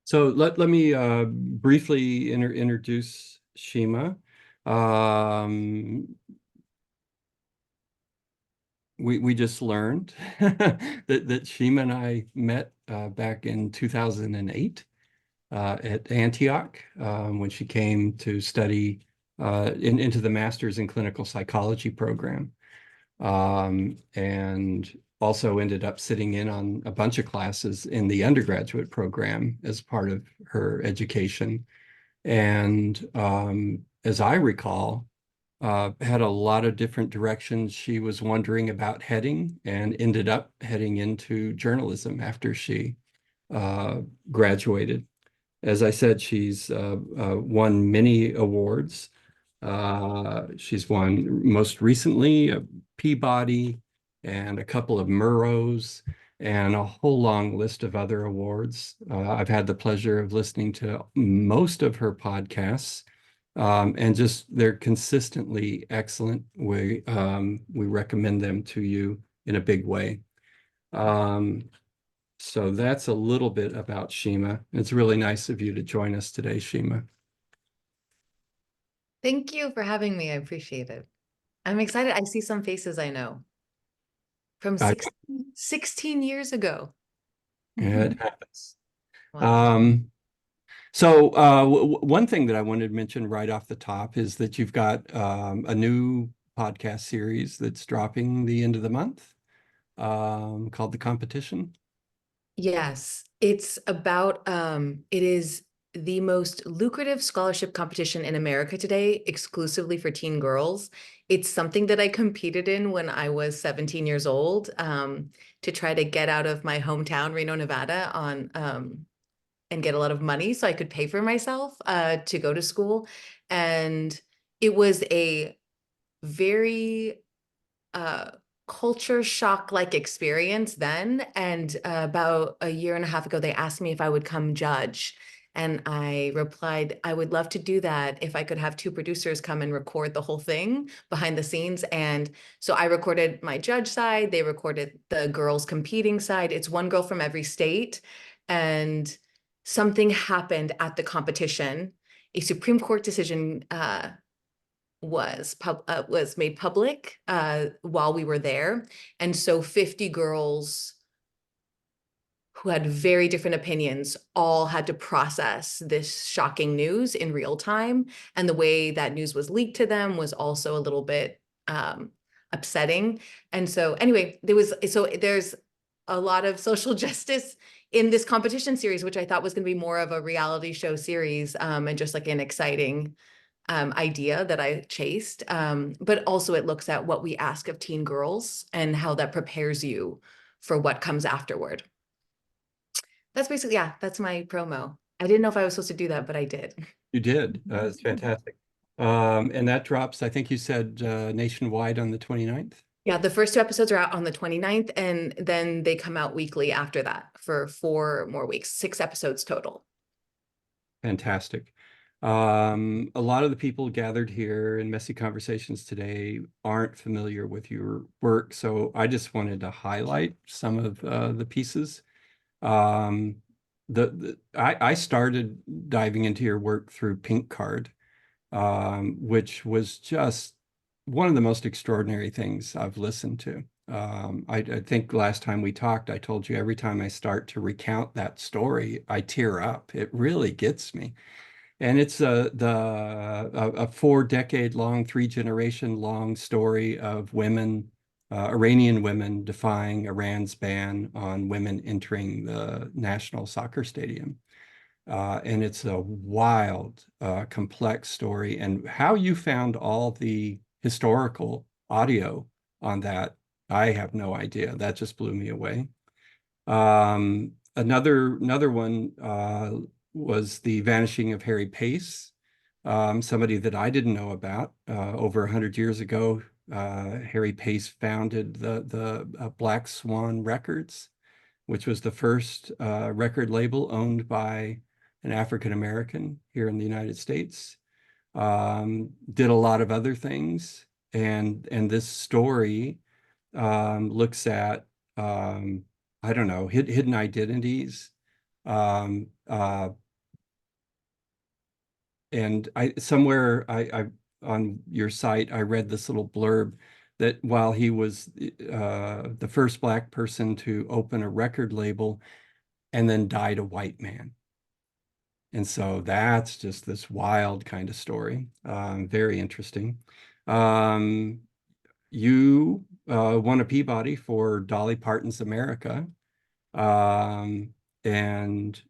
So let me briefly introduce Shima. Um, we just learned that Shima and I met back in 2008 at Antioch when she came to study into the Master's in Clinical Psychology program, and also ended up sitting in on a bunch of classes in the undergraduate program as part of her education. And as I recall, had a lot of different directions she was wondering about heading and ended up heading into journalism after she uh, graduated. As I said, she's won many awards. She's won most recently a Peabody and a couple of Murrows and a whole long list of other awards. I've had the pleasure of listening to most of her podcasts, and just they're consistently excellent. We recommend them to you in a big way. Um, so that's a little bit about Shima. It's really nice of you to join us today, Shima. Thank you for having me. I appreciate it. I'm excited. I see some faces I know from I, 16 years ago. it happens. Wow. Um, so one thing that I wanted to mention right off the top is that you've got a new podcast series that's dropping the end of the month, called The Competition. Yes, it's about it is the most lucrative scholarship competition in America today, exclusively for teen girls. It's something that I competed in when I was 17 years old, to try to get out of my hometown, Reno, Nevada, on and get a lot of money so I could pay for myself to go to school. And it was a very uh, culture shock like experience then. And about a year and a half ago, they asked me if I would come judge. And I replied, I would love to do that if I could have two producers come and record the whole thing behind the scenes. And so I recorded my judge side, they recorded the girls competing side. It's one girl from every state. And something happened at the competition. A Supreme Court decision was made public while we were there. And so 50 girls who had very different opinions all had to process this shocking news in real time. And the way that news was leaked to them was also a little bit upsetting. And so anyway, there's a lot of social justice in this competition series, which I thought was going to be more of a reality show series, and just like an exciting idea that I chased. But also it looks at what we ask of teen girls and how that prepares you for what comes afterward. That's basically, yeah, that's my promo. I didn't know if I was supposed to do that, but I did. You did. It's fantastic. And that drops, I think you said nationwide on the 29th. Yeah, the first two episodes are out on the 29th, and then they come out weekly after that for 4 more weeks, 6 episodes total. Fantastic. A lot of the people gathered here in Messy Conversations today aren't familiar with your work, so I just wanted to highlight some of the pieces. Um, I started diving into your work through Pink Card, which was just one of the most extraordinary things I've listened to. I think last time we talked, I told you every time I start to recount that story, I tear up. It really gets me. And it's a 4 decade long, 3 generation long story of women, Iranian women defying Iran's ban on women entering the national soccer stadium. And it's a wild, complex story. And how you found all the historical audio on that, I have no idea. That just blew me away. Another one was the vanishing of Harry Pace, somebody that I didn't know about. Over 100 years ago, Harry Pace founded the Black Swan Records, which was the first record label owned by an African American here in the United States. Did a lot of other things, and this story looks at I don't know, hidden identities, Um, and I somewhere I on your site I read this little blurb that while he was the first Black person to open a record label and then died a white man. And so that's just this wild kind of story. Very interesting. Um, you won a Peabody for Dolly Parton's America. Um, and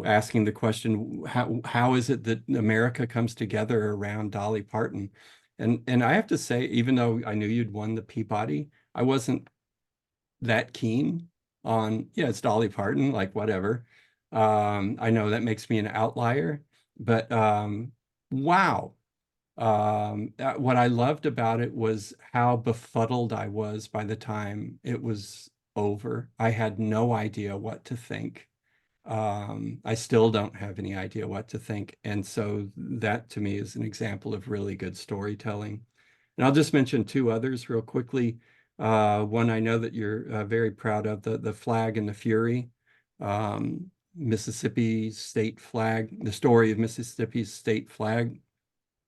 asking the question, how is it that America comes together around Dolly Parton? And I have to say, even though I knew you'd won the Peabody, I wasn't that keen on, yeah, it's Dolly Parton, like whatever. I know that makes me an outlier, but wow. What I loved about it was how befuddled I was by the time it was over. I had no idea what to think. I still don't have any idea what to think. And so that to me is an example of really good storytelling. And I'll just mention two others real quickly. One I know that you're very proud of, the Flag and the Fury, Mississippi state flag, the story of Mississippi's state flag,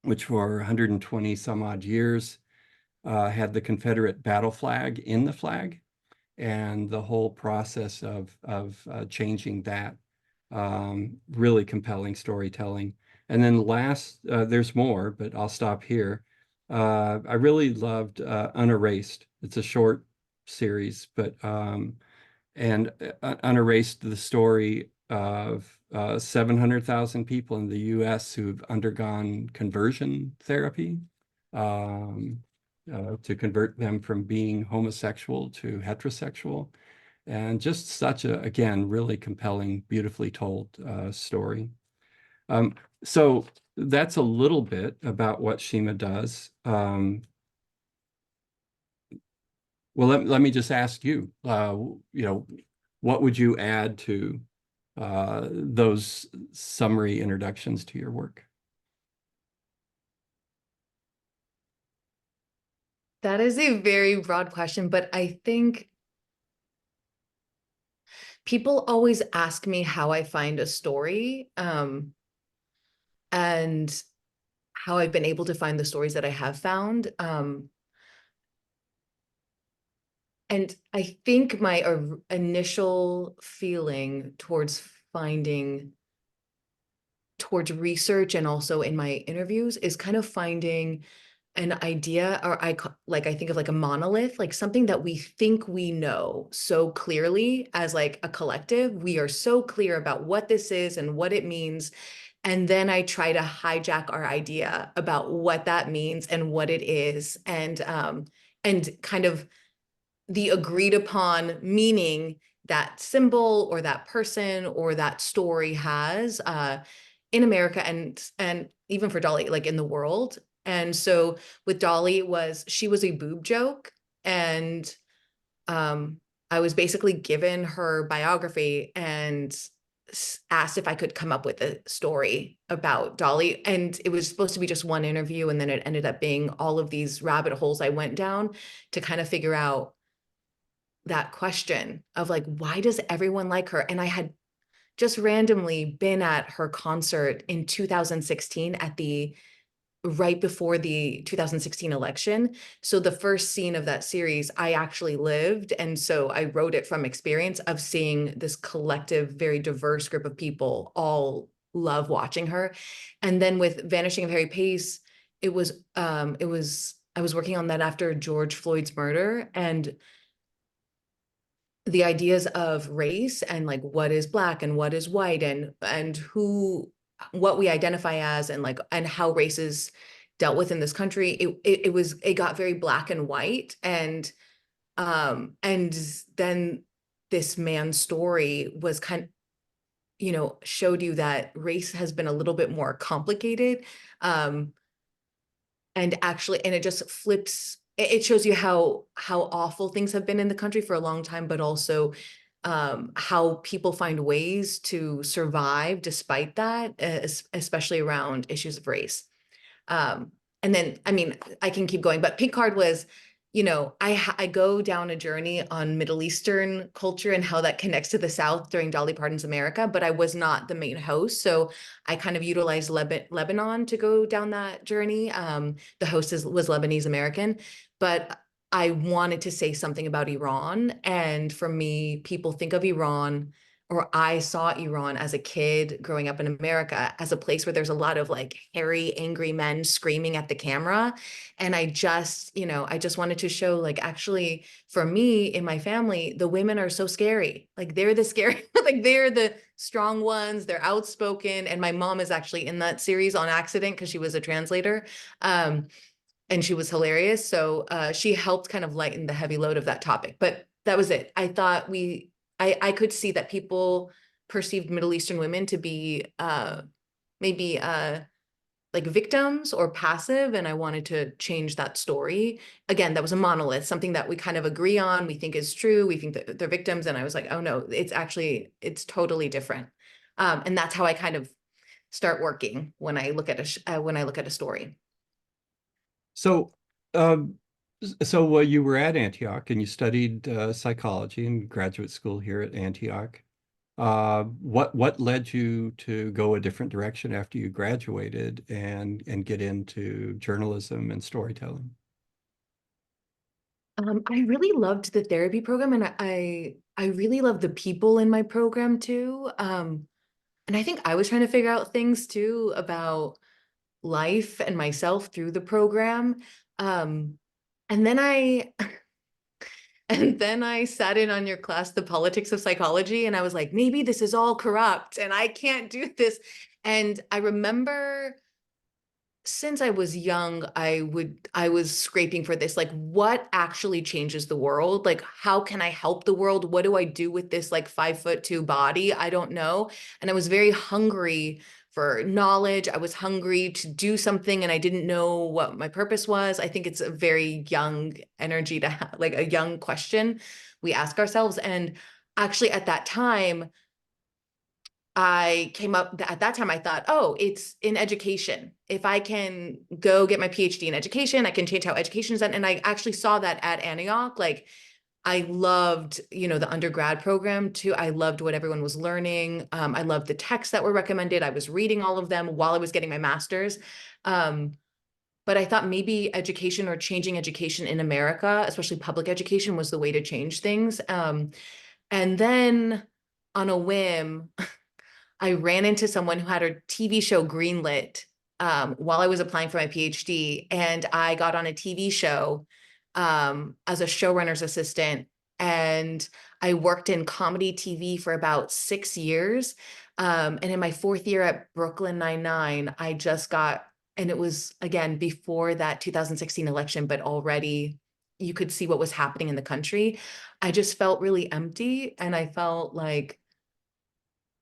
which for 120 some odd years had the Confederate battle flag in the flag, and the whole process of changing that. Really compelling storytelling. And then last, there's more, but I'll stop here. I really loved Unerased. It's a short series, but and Unerased, the story of 700,000 people in the US who've undergone conversion therapy to convert them from being homosexual to heterosexual. And just such a, again, really compelling, beautifully told story. Um, so that's a little bit about what Shima does. Well, let me just ask you, what would you add to those summary introductions to your work? That is a very broad question, but I think people always ask me how I find a story, and how I've been able to find the stories that I have found. And I think my initial feeling towards research and also in my interviews is kind of finding an idea, or I think of like a monolith, like something that we think we know so clearly as like a collective. We are so clear about what this is and what it means. And then I try to hijack our idea about what that means and what it is, and kind of the agreed upon meaning that symbol or that person or that story has in America, and even for Dolly, like in the world. And so with Dolly, she was a boob joke, and um, I was basically given her biography and asked if I could come up with a story about Dolly. And it was supposed to be just one interview, and then it ended up being all of these rabbit holes I went down to kind of figure out that question of like, why does everyone like her? And I had just randomly been at her concert in 2016 at the right before the 2016 election. So the first scene of that series, I actually lived. And so I wrote it from experience of seeing this collective, very diverse group of people all love watching her. And then with Vanishing of Harry Pace, I was working on that after George Floyd's murder, and the ideas of race and like what is black and what is white, and what we identify as, and like and how race is dealt with in this country. It got very black and white, and then this man's story was showed you that race has been a little bit more complicated, um and it just flips. It shows you how awful things have been in the country for a long time, but also how people find ways to survive despite that, especially around issues of race. And then, I mean, I can keep going, but Pink Card was I go down a journey on Middle Eastern culture and how that connects to the South during Dolly Parton's America, but I was not the main host. So I kind of utilized Lebanon to go down that journey. The host was Lebanese American, but I wanted to say something about Iran. And for me, people think of Iran, or I saw Iran as a kid growing up in America as a place where there's a lot of like hairy, angry men screaming at the camera. And I just wanted to show, like, actually, for me in my family, the women are so scary. Like, they're the scary, like, they're the strong ones, they're outspoken. And my mom is actually in that series on accident because she was a translator. Um, and she was hilarious. So she helped kind of lighten the heavy load of that topic. But that was it. I could see that people perceived Middle Eastern women to be maybe like victims or passive, and I wanted to change that story. Again, that was a monolith, something that we kind of agree on, we think is true, we think that they're victims, and I was like, oh no, it's totally different. And that's how I kind of start working when I look at a story. So, um, so you were at Antioch and you studied psychology in graduate school here at Antioch. What led you to go a different direction after you graduated and get into journalism and storytelling? I really loved the therapy program, and I really loved the people in my program too. And I think I was trying to figure out things too about life and myself through the program. Um, and then I and then I sat in on your class, The Politics of Psychology, and I was like, maybe this is all corrupt and I can't do this. And I remember since I was young, I was scraping for this, like, what actually changes the world? Like, how can I help the world? What do I do with this like 5'2" body? I don't know. And I was very hungry for knowledge. I was hungry to do something and I didn't know what my purpose was. I think it's a very young energy to have, like a young question we ask ourselves. And actually at that time, I came up at that time, I thought, oh, it's in education. If I can go get my PhD in education, I can change how education is done. And I actually saw that at Antioch. Like, I loved, the undergrad program too. I loved what everyone was learning. I loved the texts that were recommended. I was reading all of them while I was getting my master's. Um, but I thought maybe education or changing education in America, especially public education, was the way to change things. And then on a whim, I ran into someone who had a TV show greenlit while I was applying for my PhD, and I got on a TV show as a showrunner's assistant. And I worked in comedy TV for about 6 years. And in my fourth year at Brooklyn Nine-Nine, I just got, and it was again before that 2016 election, but already you could see what was happening in the country. I just felt really empty, and I felt like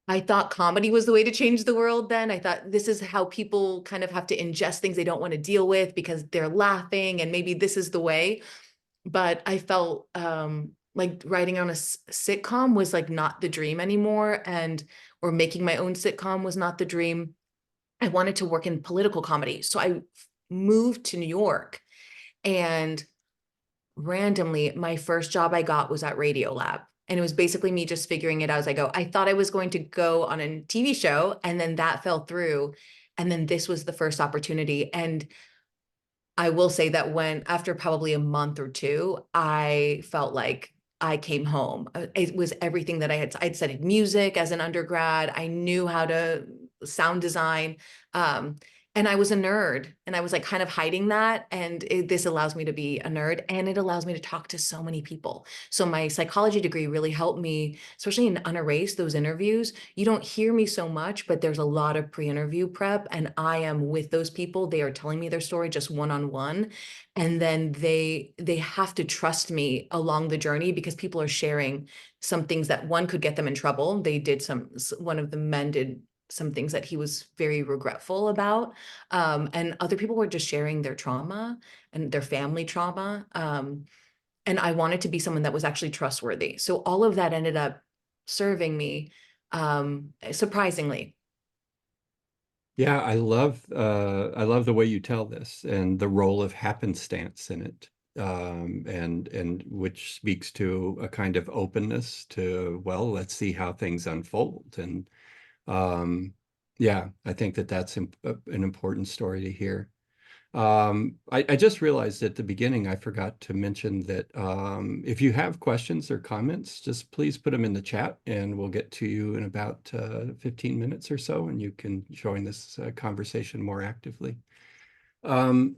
I thought comedy was the way to change the world then. I thought this is how people kind of have to ingest things they don't want to deal with because they're laughing, and maybe this is the way. But I felt like writing on a sitcom was like not the dream anymore, and or making my own sitcom was not the dream. I wanted to work in political comedy. So I moved to New York, and randomly, my first job I got was at Radiolab. And it was basically me just figuring it out as I go. I thought I was going to go on a TV show, and then that fell through. And then this was the first opportunity. And I will say that when, after probably a month or two, I felt like I came home. It was everything that I'd studied music as an undergrad. I knew how to sound design. Um, and I was a nerd, and I was like kind of hiding that. And this allows me to be a nerd, and it allows me to talk to so many people. So my psychology degree really helped me, especially in Unerased, those interviews. You don't hear me so much, but there's a lot of pre-interview prep, and I am with those people. They are telling me their story just one-on-one, and then they have to trust me along the journey because people are sharing some things that one could get them in trouble. One of the men did some things that he was very regretful about, and other people were just sharing their trauma and their family trauma. And I wanted to be someone that was actually trustworthy. So all of that ended up serving me, surprisingly. Yeah, I love the way you tell this and the role of happenstance in it. and which speaks to a kind of openness to, well, let's see how things unfold. And um, yeah, I think that that's an important story to hear. I just realized at the beginning, I forgot to mention that if you have questions or comments, just please put them in the chat and we'll get to you in about 15 minutes or so, and you can join this conversation more actively. Um,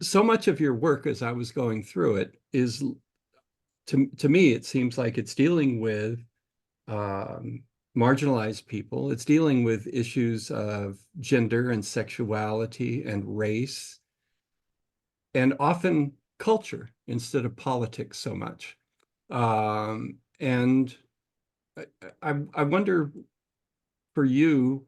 so much of your work as I was going through it is, to me, it seems like it's dealing with um, marginalized people. It's dealing with issues of gender and sexuality and race, and often culture instead of politics so much. And I wonder for you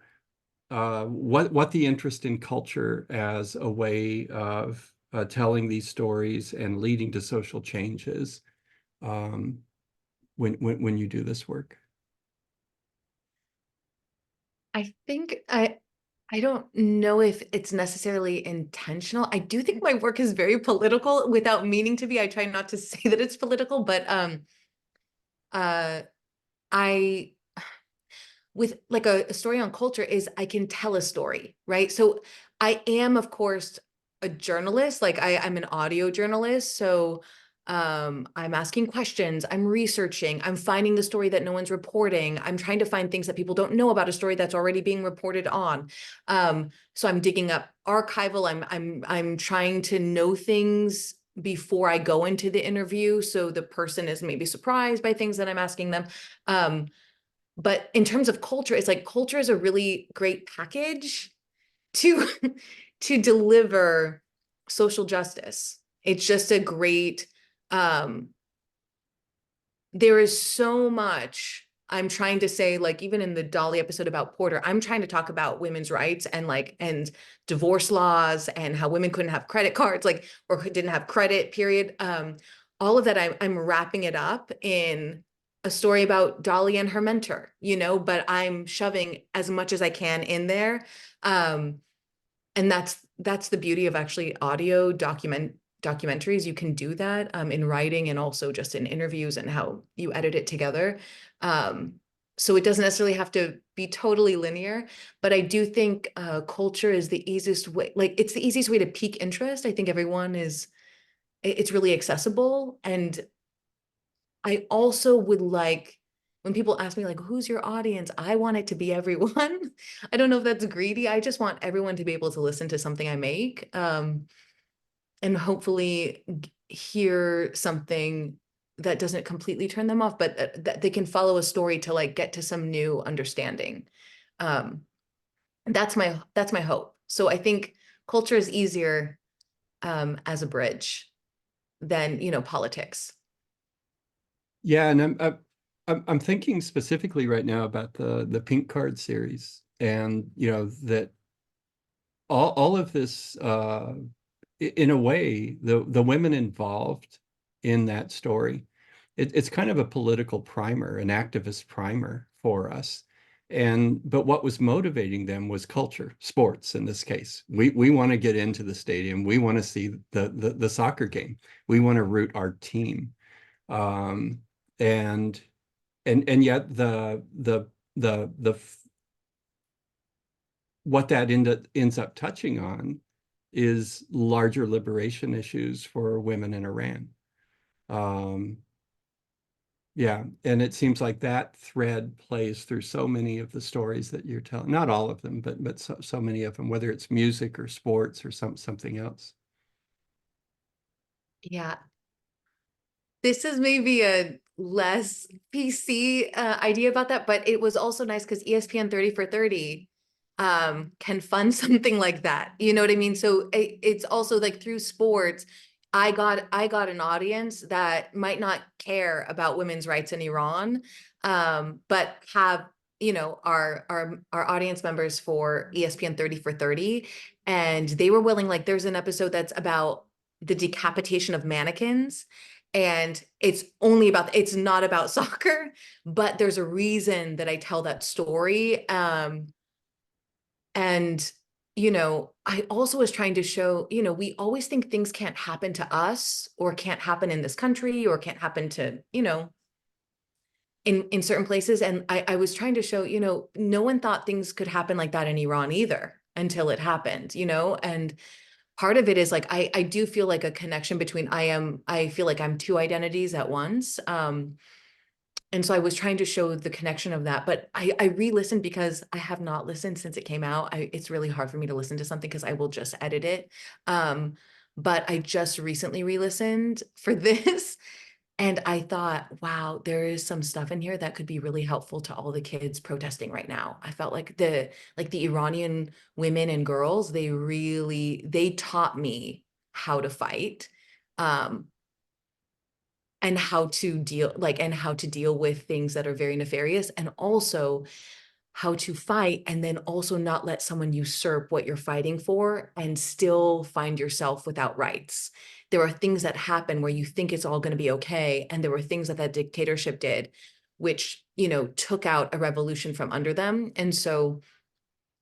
what the interest in culture as a way of telling these stories and leading to social changes um, when you do this work. I think I don't know if it's necessarily intentional. I do think my work is very political without meaning to be. I try not to say that it's political, but uh I with like a story on culture is I can tell a story, right? So I am, of course, a journalist. Like I'm an audio journalist. So I'm asking questions, I'm researching, I'm finding the story that no one's reporting. I'm trying to find things that people don't know about a story that's already being reported on. So I'm digging up archival, I'm trying to know things before I go into the interview. So the person is maybe surprised by things that I'm asking them. But in terms of culture, it's like culture is a really great package to to deliver social justice. It's just a great um there is so much I'm trying to say, like even in the Dolly episode about Porter, I'm trying to talk about women's rights and like and divorce laws and how women couldn't have credit cards, like or didn't have credit, period. All of that I'm wrapping it up in a story about Dolly and her mentor, but I'm shoving as much as I can in there. Um, and that's the beauty of actually audio documentaries. You can do that in writing and also just in interviews and how you edit it together. So it doesn't necessarily have to be totally linear, but I do think culture is the easiest way. Like it's the easiest way to pique interest. I think everyone is. It's really accessible, and I also would like when people ask me like, who's your audience? I want it to be everyone. I don't know if that's greedy. I just want everyone to be able to listen to something I make, and hopefully hear something that doesn't completely turn them off, but that they can follow a story to like get to some new understanding. Um, that's my hope. So I think culture is easier as a bridge than, politics. Yeah, and I'm thinking specifically right now about the Pink Card series, and that all of this in a way, the women involved in that story, it's kind of a political primer, an activist primer for us. But what was motivating them was culture, sports in this case. We want to get into the stadium. We want to see the soccer game. We want to root our team. Um, and and yet the what that ends up touching on is larger liberation issues for women in Iran. Um, yeah, and it seems like that thread plays through so many of the stories that you're telling. Not all of them, but so many of them, whether it's music or sports or something else. Yeah, this is maybe a less PC idea about that, but it was also nice because ESPN 30 for 30 can fund something like that. You know what I mean? So it's also like through sports, I got an audience that might not care about women's rights in Iran, but have our audience members for ESPN 30 for 30, and they were willing. Like, there's an episode that's about the decapitation of mannequins, and it's not about soccer, but there's a reason that I tell that story. And I also was trying to show, we always think things can't happen to us or can't happen in this country or can't happen to, in certain places. And I was trying to show, no one thought things could happen like that in Iran either until it happened, and part of it is like I do feel like a connection between I feel like I'm two identities at once. And so I was trying to show the connection of that, but I re-listened because I have not listened since it came out. It's really hard for me to listen to something because I will just edit it. Um, but I just recently re-listened for this, and I thought, wow, there is some stuff in here that could be really helpful to all the kids protesting right now. I felt like the Iranian women and girls, they taught me how to fight. Um, and how to deal with things that are very nefarious, and also how to fight and then also not let someone usurp what you're fighting for and still find yourself without rights. There are things that happen where you think it's all going to be okay, and there were things that dictatorship did which took out a revolution from under them. And so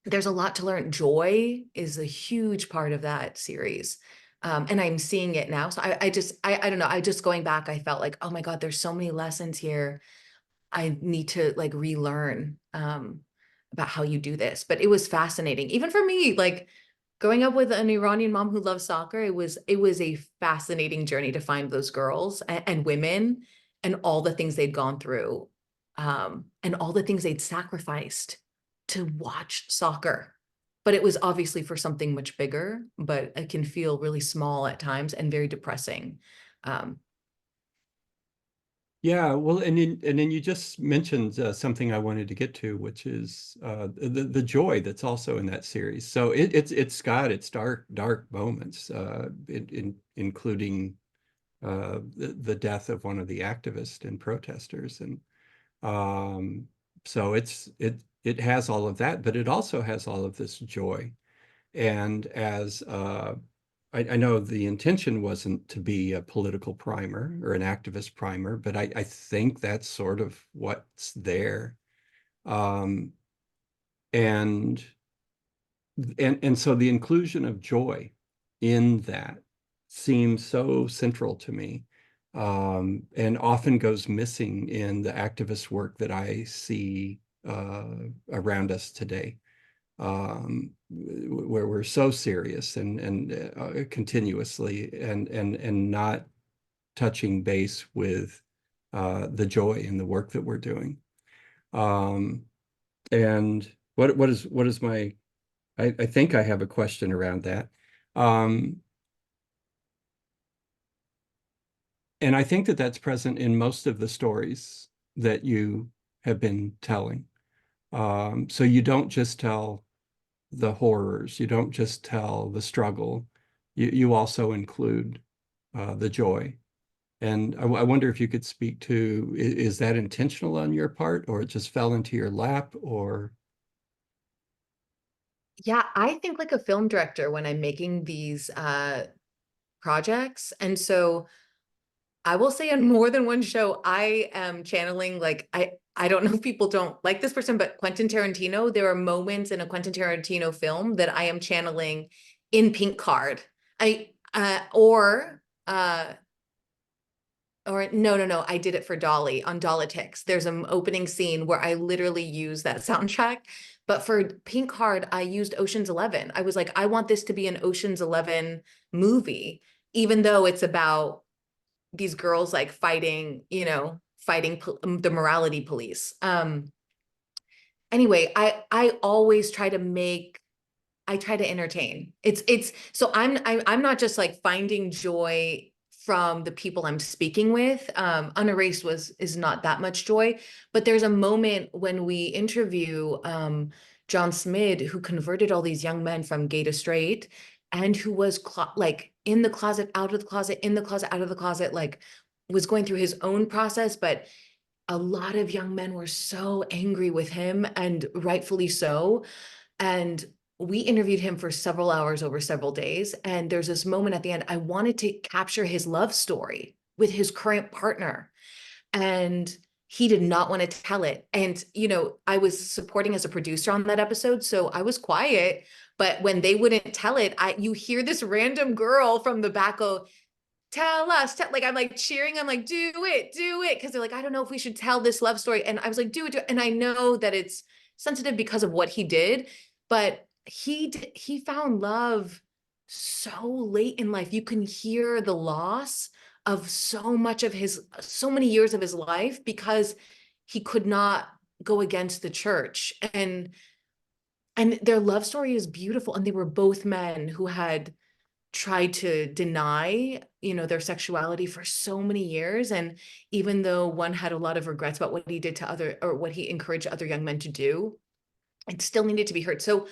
there's a lot to learn. Joy is a huge part of that series. And I'm seeing it now. So I don't know. I just going back, I felt like, oh my God, there's so many lessons here. I need to like relearn about how you do this. But it was fascinating, even for me. Like growing up with an Iranian mom who loves soccer, it was a fascinating journey to find those girls and women and all the things they'd gone through, and all the things they'd sacrificed to watch soccer. But it was obviously for something much bigger, but it can feel really small at times and very depressing. Um, Yeah, well, and then you just mentioned something I wanted to get to, which is the joy that's also in that series. So it's got its dark moments, including the death of one of the activists and protesters, and um, so it has all of that, but it also has all of this joy. And as I know the intention wasn't to be a political primer or an activist primer, but I think that's sort of what's there. Um, and and so the inclusion of joy in that seems so central to me, and often goes missing in the activist work that I see around us today, where we're so serious and continuously and not touching base with the joy in the work that we're doing. Um, and what is my I think I have a question around that. Um, and I think that that's present in most of the stories that you have been telling. So you don't just tell the horrors. You don't just tell the struggle. You also include the joy. And I wonder if you could speak to, is that intentional on your part, or it just fell into your lap, or yeah, I think like a film director when I'm making these projects. And so I will say on more than one show, I am channeling like I don't know if people don't like this person, but Quentin Tarantino, there are moments in a Quentin Tarantino film that I am channeling in Pink Card. I or no, I did it for Dolly on Dolitix. There's an opening scene where I literally use that soundtrack. But for Pink Card, I used Ocean's 11. I was like, I want this to be an Ocean's 11 movie, even though it's about these girls like fighting the morality police. Anyway, I always try to entertain. It's so I'm not just like finding joy from the people I'm speaking with. Unerased is not that much joy, but there's a moment when we interview John Smid, who converted all these young men from gay to straight, and who was like in the closet, out of the closet, in the closet, out of the closet, like was going through his own process, but a lot of young men were so angry with him, and rightfully so. And we interviewed him for several hours over several days. And there's this moment at the end, I wanted to capture his love story with his current partner. And he did not want to tell it. And, I was supporting as a producer on that episode. So I was quiet, But when they wouldn't tell it, you hear this random girl from the back go, tell us, like I'm like cheering, I'm like, do it, because they're like, I don't know if we should tell this love story. And I was like, do it. And I know that it's sensitive because of what he did, but he found love so late in life. You can hear the loss of so many years of his life because he could not go against the church. And their love story is beautiful. And they were both men who had tried to deny, their sexuality for so many years. And even though one had a lot of regrets about what he did to other, or what he encouraged other young men to do, it still needed to be heard. So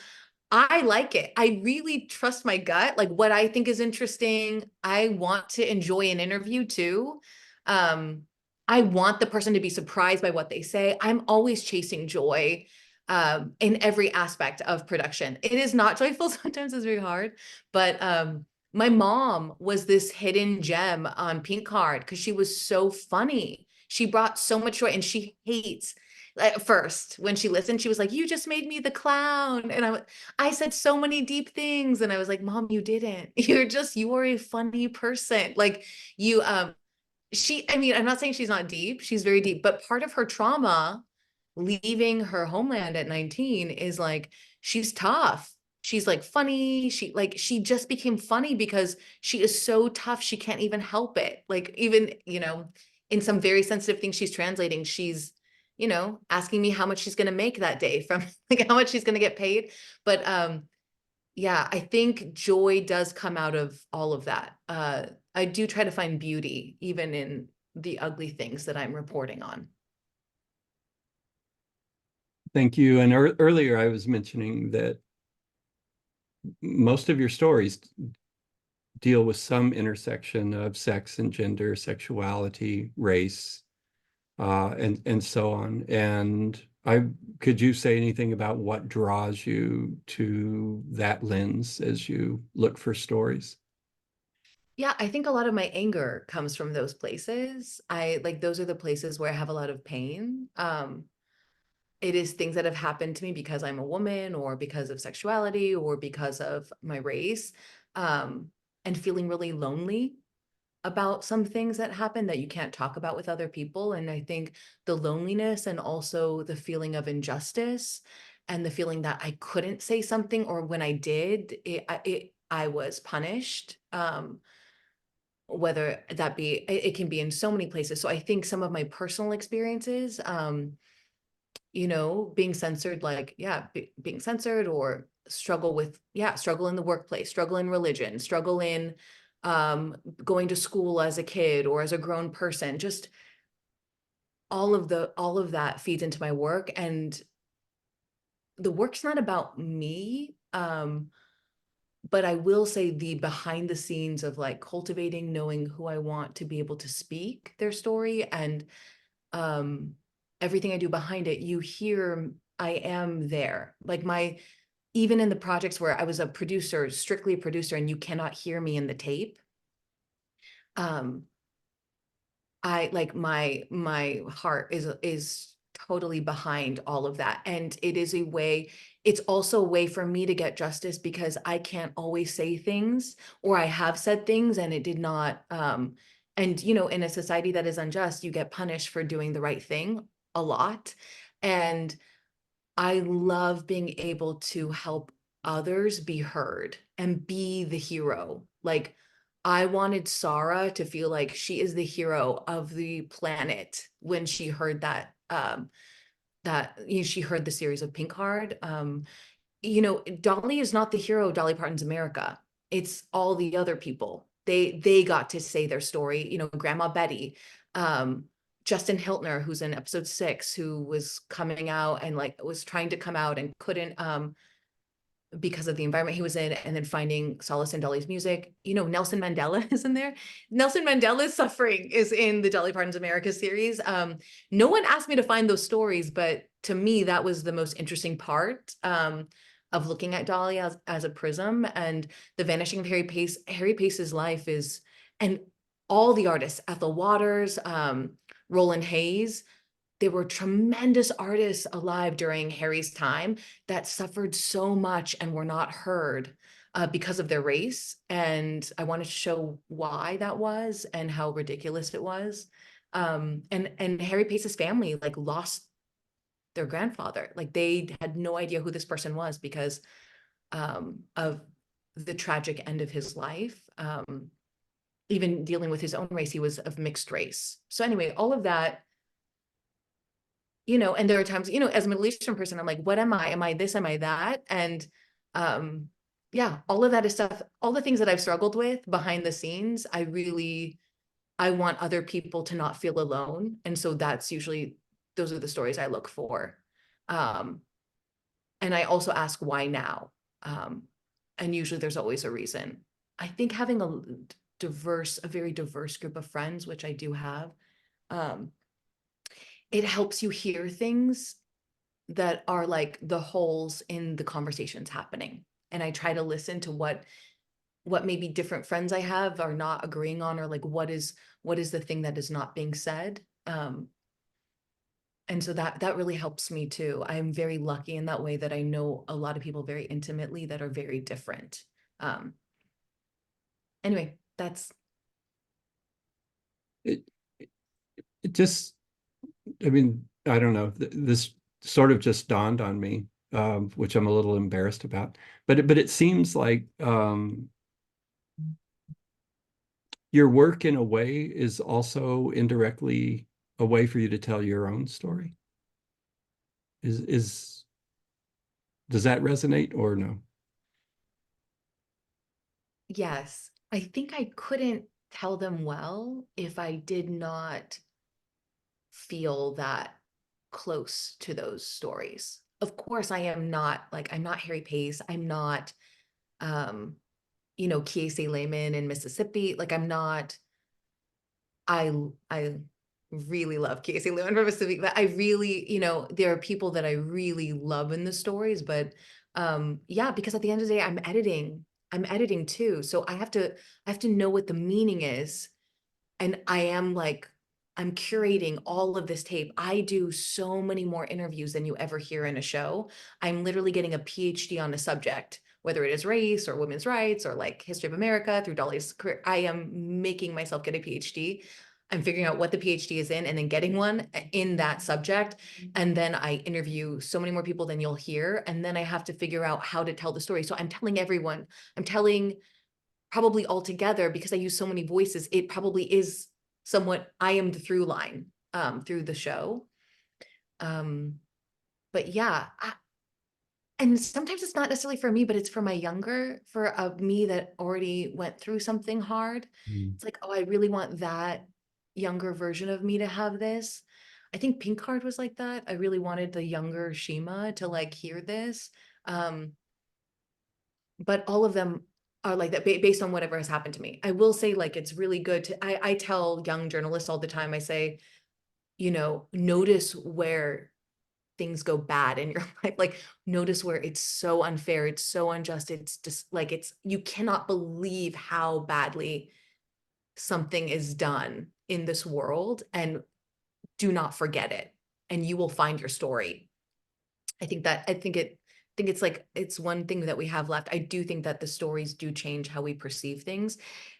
I like it. I really trust my gut. Like what I think is interesting, I want to enjoy an interview too. Um, I want the person to be surprised by what they say. I'm always chasing joy in every aspect of production. It is not joyful. Sometimes it's very hard, but my mom was this hidden gem on Pink Card because she was so funny. She brought so much joy, and she hates at first when she listened, she was like, you just made me the clown. And I said so many deep things. And I was like, Mom, you didn't. You are a funny person. Like you, I mean, I'm not saying she's not deep. She's very deep, but part of her trauma leaving her homeland at 19 is like, she's tough. She's like funny. She just became funny because she is so tough. She can't even help it. Like even, in some very sensitive things she's translating, she's, asking me how much she's going to make that day from like how much she's going to get paid. But, yeah, I think joy does come out of all of that. I do try to find beauty even in the ugly things that I'm reporting on. Thank you. And earlier I was mentioning that most of your stories deal with some intersection of sex and gender, sexuality, race, and so on. And could you say anything about what draws you to that lens as you look for stories? Yeah, I think a lot of my anger comes from those places. I like those are the places where I have a lot of pain. It is things that have happened to me because I'm a woman or because of sexuality or because of my race. And feeling really lonely about some things that happen that you can't talk about with other people. And I think the loneliness and also the feeling of injustice and the feeling that I couldn't say something, or when I did, I was punished. Whether that be, it can be in so many places. So I think some of my personal experiences, being censored, like, yeah, being censored, or struggle in the workplace, struggle in religion, struggle in going to school as a kid or as a grown person, just all of that feeds into my work. And the work's not about me. But I will say the behind the scenes of like cultivating, knowing who I want to be able to speak their story, and um everything I do behind it, you hear I am there. Like even in the projects where I was a producer, strictly a producer, and you cannot hear me in the tape, um I like my heart is totally behind all of that. And it's also a way for me to get justice because I can't always say things, or I have said things and it did not and in a society that is unjust, you get punished for doing the right thing a lot. And I love being able to help others be heard and be the hero. Like I wanted Sarah to feel like she is the hero of the planet when she heard that she heard the series of Pink Heart. Dolly is not the hero of Dolly Parton's America. It's all the other people. They got to say their story, Grandma Betty, um, Justin Hiltner, who's in episode 6, who was coming out and like was trying to come out and couldn't because of the environment he was in, and then finding solace in Dolly's music. Nelson Mandela is in there. Nelson Mandela's suffering is in the Dolly Parton's America series. No one asked me to find those stories, but to me, that was the most interesting part of looking at Dolly as a prism. And the vanishing of Harry Pace. Harry Pace's life and all the artists, Ethel Waters, Roland Hayes, there were tremendous artists alive during Harry's time that suffered so much and were not heard because of their race. And I wanted to show why that was and how ridiculous it was. And Harry Pace's family like lost their grandfather. Like they had no idea who this person was because of the tragic end of his life. Even dealing with his own race, he was of mixed race. So anyway, all of that, and there are times, as a Middle Eastern person, I'm like, what am I? Am I this? Am I that? And um, yeah, all of that is stuff, all the things that I've struggled with behind the scenes, I want other people to not feel alone. And so those are the stories I look for. Um, and I also ask why now? Um, and usually there's always a reason. I think having a very diverse group of friends, which I do have, um, it helps you hear things that are like the holes in the conversations happening. And I try to listen to what maybe different friends I have are not agreeing on, or like what is the thing that is not being said. And so that really helps me too. I'm very lucky in that way that I know a lot of people very intimately that are very different. Um, anyway, that's It it just, I mean, I don't know. This sort of just dawned on me, which I'm a little embarrassed about. But it seems like your work in a way is also indirectly a way for you to tell your own story. Is does that resonate or no? yes. I think I couldn't tell them well if I did not feel that close to those stories. Of course, I'm not Harry Pace. I'm not, um, Kiese Layman in Mississippi. Like I'm not, I really love Casey Lewin from Mississippi, but I really, there are people that I really love in the stories, but yeah, because at the end of the day, I'm editing too. So I have to know what the meaning is, and I'm curating all of this tape. I do so many more interviews than you ever hear in a show. I'm literally getting a PhD on a subject, whether it is race or women's rights or like history of America through Dolly's career. I am making myself get a PhD. I'm figuring out what the PhD is in and then getting one in that subject. And then I interview so many more people than you'll hear. And then I have to figure out how to tell the story. So I'm telling everyone, I'm telling probably all together because I use so many voices. It probably is somewhat, I am the through line through the show. Um, but yeah, and sometimes it's not necessarily for me, but it's for my for a me that already went through something hard. Mm. It's like, oh, I really want that younger version of me to have this. I think Pink Card was like that. I really wanted the younger Shima to like hear this. Um, but all of them are like that based on whatever has happened to me. I will say like it's really good I tell young journalists all the time, I say, notice where things go bad in your life. Like notice where it's so unfair, it's so unjust, it's just like you cannot believe how badly something is done in this world, and do not forget it, and you will find your story. I think it's like it's one thing that we have left. I do think that the stories do change how we perceive things,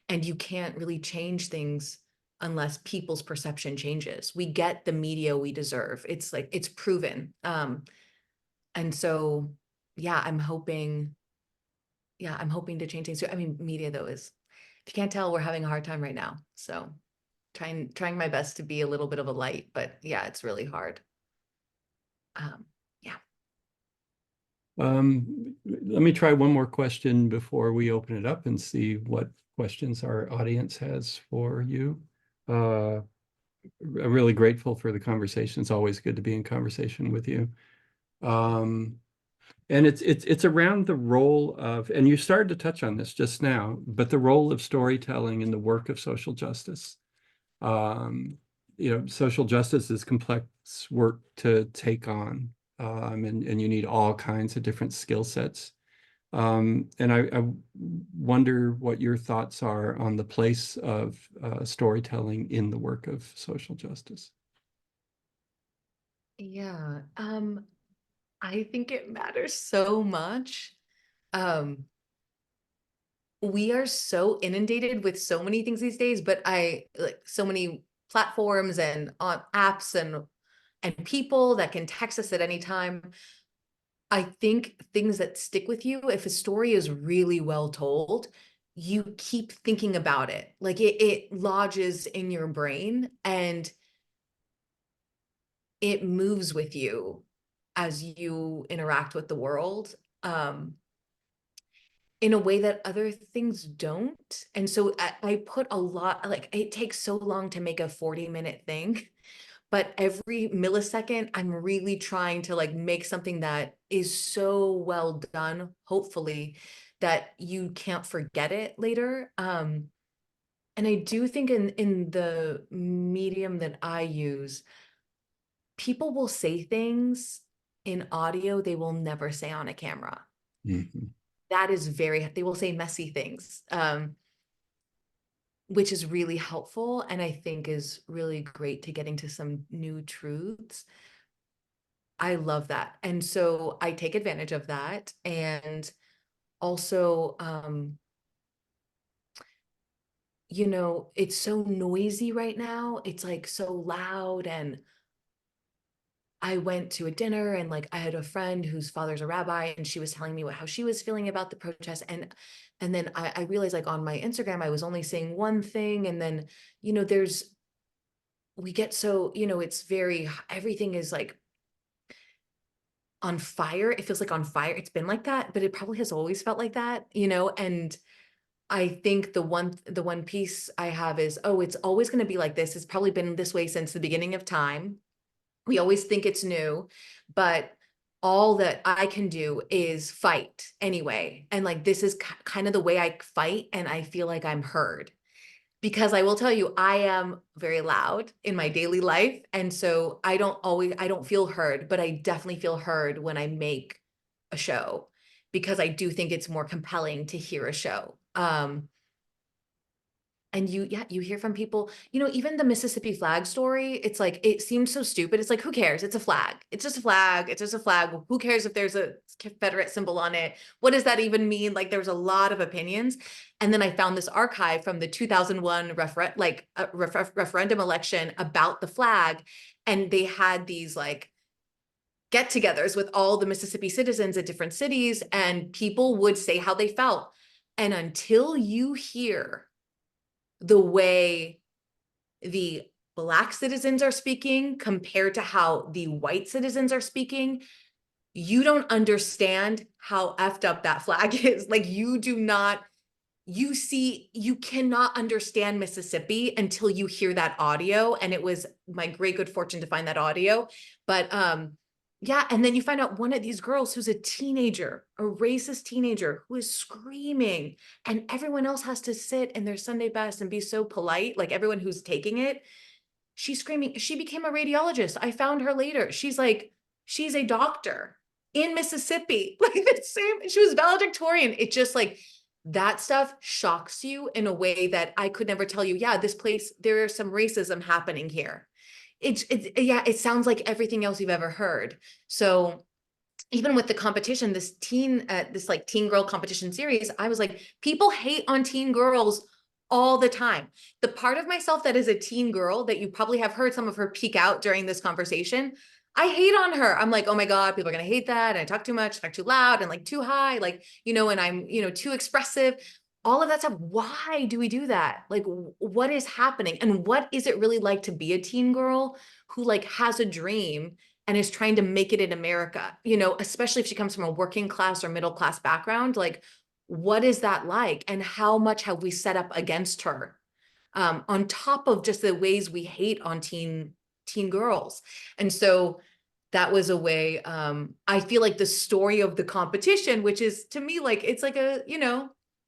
and you can't really change things unless people's perception changes. We get the media we deserve. It's like it's proven. And so yeah, I'm hoping to change things. I mean, media though is, if you can't tell, we're having a hard time right now. So trying my best to be a little bit of a light, but yeah, it's really hard. Um, yeah. Let me try one more question before we open it up and see what questions our audience has for you. I'm really grateful for the conversation. It's always good to be in conversation with you. Um, and it's around the role of, and you started to touch on this just now, but the role of storytelling in the work of social justice. Um, Social justice is complex work to take on, and you need all kinds of different skill sets. And I wonder what your thoughts are on the place of storytelling in the work of social justice. Yeah. I think it matters so much. Um, we are so inundated with so many things these days, but I like so many platforms and on apps and people that can text us at any time. I think things that stick with you, if a story is really well told, you keep thinking about it. Like it lodges in your brain and it moves with you as you interact with the world. In a way that other things don't. And so I put a lot, like it takes so long to make a 40-minute thing, but every millisecond, I'm really trying to like make something that is so well done, hopefully, that you can't forget it later. And I do think in the medium that I use, people will say things in audio they will never say on a camera. Mhm. That is very, they will say messy things. Which is really helpful and I think is really great to getting to some new truths. I love that. And so I take advantage of that. And also, it's so noisy right now. It's like so loud. And I went to a dinner and like I had a friend whose father's a rabbi and she was telling me how she was feeling about the protest. And then I realized like on my Instagram, I was only saying one thing. And then, there's we get so, it's very, everything is like on fire. It feels like on fire. It's been like that, but it probably has always felt like that, and I think the one piece I have is, oh, it's always going to be like this. It's probably been this way since the beginning of time. We always think it's new, but all that I can do is fight anyway. And like this is kind of the way I fight and I feel like I'm heard because I will tell you, I am very loud in my daily life. And so I don't feel heard, but I definitely feel heard when I make a show because I do think it's more compelling to hear a show. And you hear from people, even the Mississippi flag story, it's like, it seems so stupid. It's like, who cares? It's a flag. It's just a flag. It's just a flag. Who cares if there's a Confederate symbol on it? What does that even mean? Like, there's a lot of opinions. And then I found this archive from the 2001 referendum election about the flag. And they had these like get-togethers with all the Mississippi citizens at different cities, and people would say how they felt. And until you hear the way the Black citizens are speaking compared to how the white citizens are speaking, you don't understand how effed up that flag is. Like you cannot understand Mississippi until you hear that audio. And it was my great good fortune to find that audio. But yeah, and then you find out one of these girls who's a teenager, a racist teenager who is screaming, and everyone else has to sit in their Sunday best and be so polite, like everyone who's taking it. She's screaming. She became a radiologist. I found her later. She's a doctor in Mississippi. Like the same, she was valedictorian. It just like that stuff shocks you in a way that I could never tell you, yeah, this place, there is some racism happening here. Yeah, it sounds like everything else you've ever heard. So even with the competition, this like teen girl competition series, I was like, people hate on teen girls all the time. The part of myself that is a teen girl that you probably have heard some of her peek out during this conversation, I hate on her. I'm like, oh my God, people are going to hate that. And I talk too much, talk too loud and like too high, like, and I'm, too expressive, all of that stuff. Why do we do that? Like, what is happening? And what is it really like to be a teen girl who like has a dream and is trying to make it in America, especially if she comes from a working class or middle class background, like what is that like? And how much have we set up against her? On top of just the ways we hate on teen girls. And so that was a way, I feel like the story of the competition, which is to me, like, it's like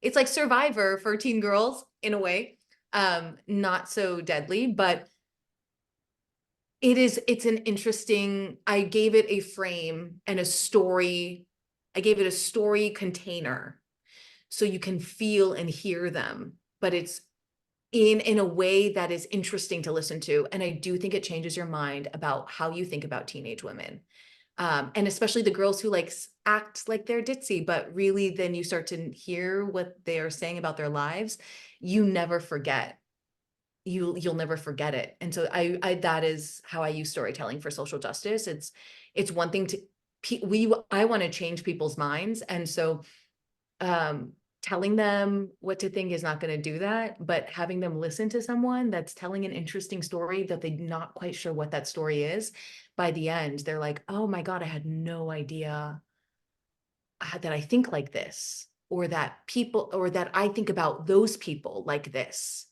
it's like Survivor for teen girls in a way, not so deadly, but it's an interesting, I gave it a frame and a story. I gave it a story container so you can feel and hear them, but in a way that is interesting to listen to. And I do think it changes your mind about how you think about teenage women. And especially the girls who like act like they're ditzy, but really then you start to hear what they are saying about their lives. You never forget. You'll never forget it. And so I that is how I use storytelling for social justice. It's one thing to I want to change people's minds. And so um telling them what to think is not going to do that, but having them listen to someone that's telling an interesting story that they're not quite sure what that story is, by the end they're like, oh my god, I had no idea that I think like this, or that people, or that I think about those people like this,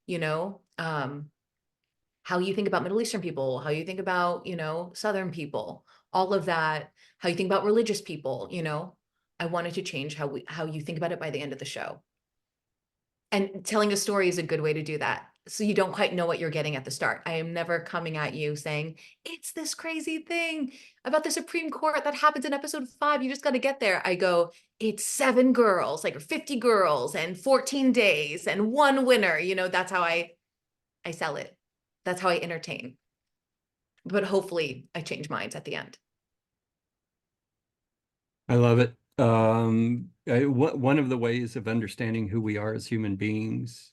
you know. How you think about Middle Eastern people, how you think about, Southern people, all of that, how you think about religious people, I wanted to change how you think about it by the end of the show. And telling a story is a good way to do that. So you don't quite know what you're getting at the start. I am never coming at you saying, it's this crazy thing about the Supreme Court that happens in episode 5. You just got to get there. I go, it's 7 girls, like 50 girls and 14 days and one winner. That's how I sell it. That's how I entertain. But hopefully I change minds at the end. I love it. One of the ways of understanding who we are as human beings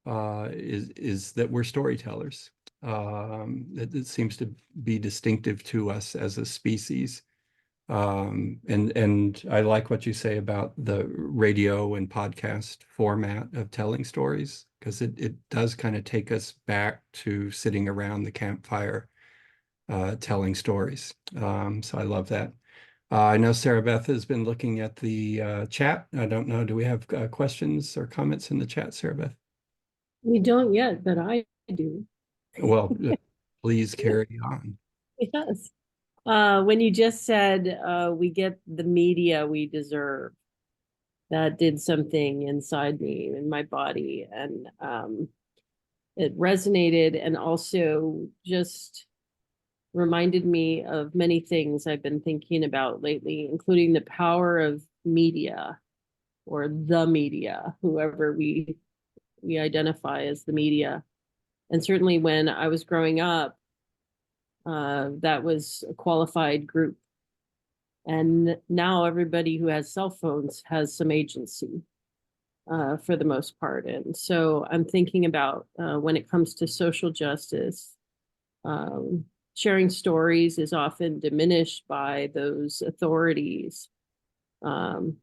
is that we're storytellers. It seems to be distinctive to us as a species. And I like what you say about the radio and podcast format of telling stories, because it does kind of take us back to sitting around the campfire telling stories. So I love that. I know Sarah Beth has been looking at the chat. I don't know, do we have questions or comments in the chat, Sarah Beth? We don't yet, but I do. Well, please carry on. Yes. When you just said we get the media we deserve, that did something inside me, in my body, and it resonated, and also just reminded me of many things I've been thinking about lately, including the power of media, or the media, whoever we identify as the media. And certainly when I was growing up, that was a qualified group. And now everybody who has cell phones has some agency, for the most part. And so I'm thinking about when it comes to social justice, um, sharing stories is often diminished by those authorities. Um,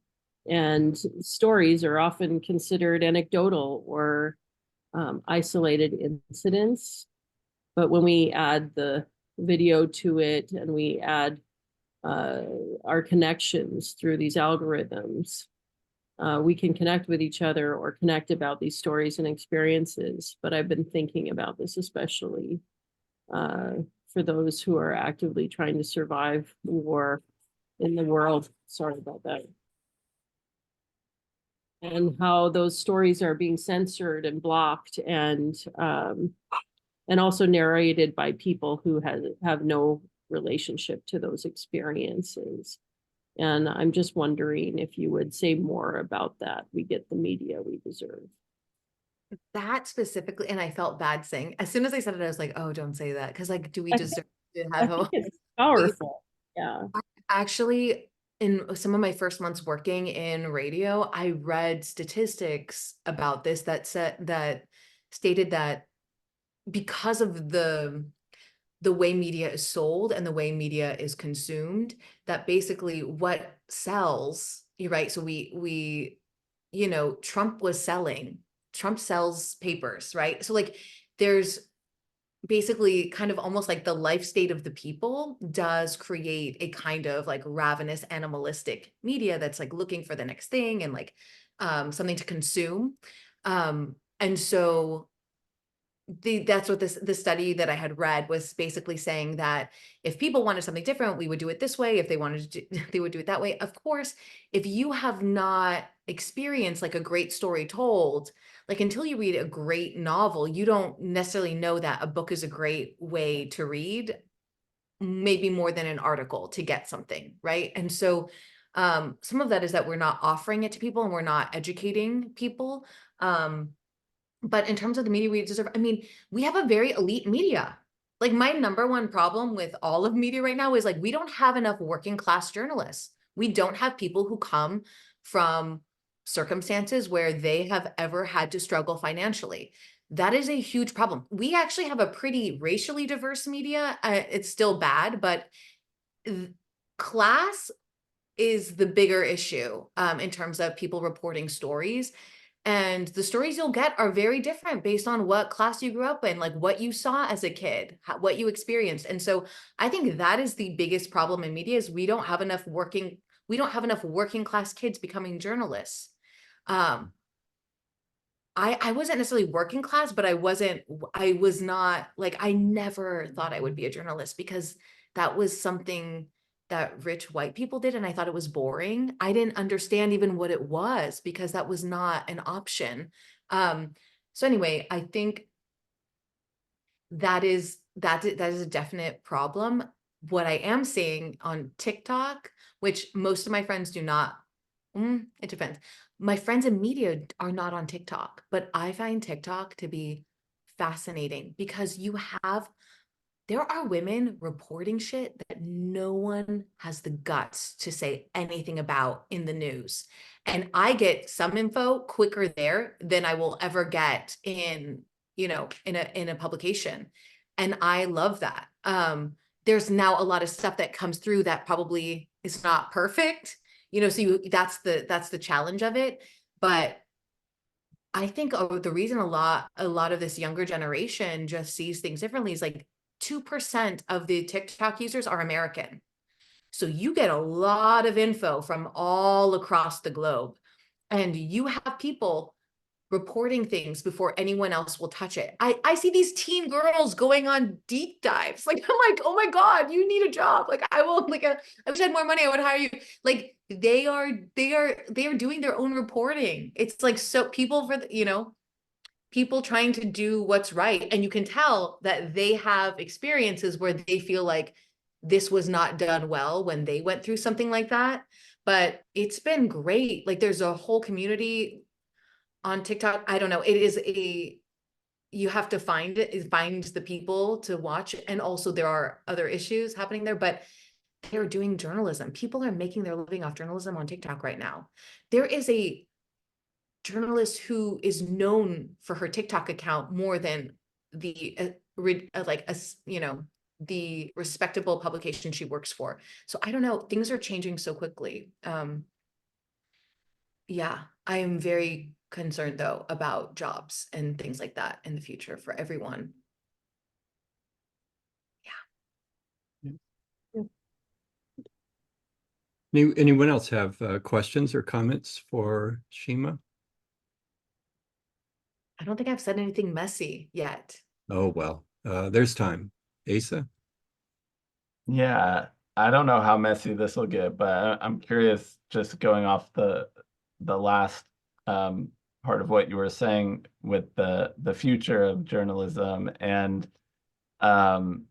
and stories are often considered anecdotal or isolated incidents. But when we add the video to it, and we add uh, our connections through these algorithms, we can connect with each other or connect about these stories and experiences. But I've been thinking about this especially for those who are actively trying to survive war in the world. Sorry about that. And how those stories are being censored and blocked, and also narrated by people who have no relationship to those experiences. And I'm just wondering if you would say more about that. We get the media we deserve. That specifically, and I felt bad saying, as soon as I said it, I was like, oh, don't say that. Because like, do we I deserve to I have think a it's powerful. Yeah. actually, in some of my first months working in radio, I read statistics about this that stated that because of the way media is sold and the way media is consumed, that basically what sells, you're right. So Trump sells papers, right? So like there's basically kind of almost like the life state of the people does create a kind of like ravenous animalistic media that's like looking for the next thing and like something to consume. And so that's what the study that I had read was basically saying, that if people wanted something different, we would do it this way. If they wanted to they would do it that way. Of course, if you have not experienced like a great story told, like until you read a great novel, you don't necessarily know that a book is a great way to read, maybe more than an article to get something, right? And so some of that is that we're not offering it to people and we're not educating people. But in terms of the media we deserve, I mean, we have a very elite media. Like my number one problem with all of media right now is like, we don't have enough working class journalists. We don't have people who come from circumstances where they have ever had to struggle financially. That is a huge problem. We actually have a pretty racially diverse media. It's still bad, but class is the bigger issue in terms of people reporting stories. And the stories you'll get are very different based on what class you grew up in, like what you saw as a kid, what you experienced. And so I think that is the biggest problem in media is we don't have enough working class kids becoming journalists. Um, I wasn't necessarily working class, but I was not like, I never thought I would be a journalist because that was something that rich white people did. And I thought it was boring. I didn't understand even what it was because that was not an option. Um, so anyway, I think that is a definite problem. What I am seeing on TikTok, which most of my friends do not, it depends. My friends in media are not on TikTok, but I find TikTok to be fascinating because there are women reporting shit that no one has the guts to say anything about in the news. And I get some info quicker there than I will ever get in a publication. And I love that. There's now a lot of stuff that comes through that probably is not perfect, so that's the challenge of it. But I think the reason a lot of this younger generation just sees things differently is like 2% of the TikTok users are American. So you get a lot of info from all across the globe. And you have people reporting things before anyone else will touch it. I see these teen girls going on deep dives. Like, I'm like, oh my God, you need a job. Like, I will, like, I wish I had more money, I would hire you. Like, they are doing their own reporting. It's like, so people trying to do what's right. And you can tell that they have experiences where they feel like this was not done well when they went through something like that. But it's been great. Like, there's a whole community on TikTok. I don't know. You have to find the people to watch. And also there are other issues happening there, but they're doing journalism. People are making their living off journalism on TikTok right now. There is a journalist who is known for her TikTok account more than the the respectable publication she works for. So I don't know, things are changing so quickly. Yeah, I am very concerned though about jobs and things like that in the future for everyone. Yeah. Yeah. Anyone else have questions or comments for Shima? I don't think I've said anything messy yet. Oh, well, there's time. Asa? Yeah, I don't know how messy this will get, but I'm curious, just going off the last part of what you were saying with the future of journalism, and um,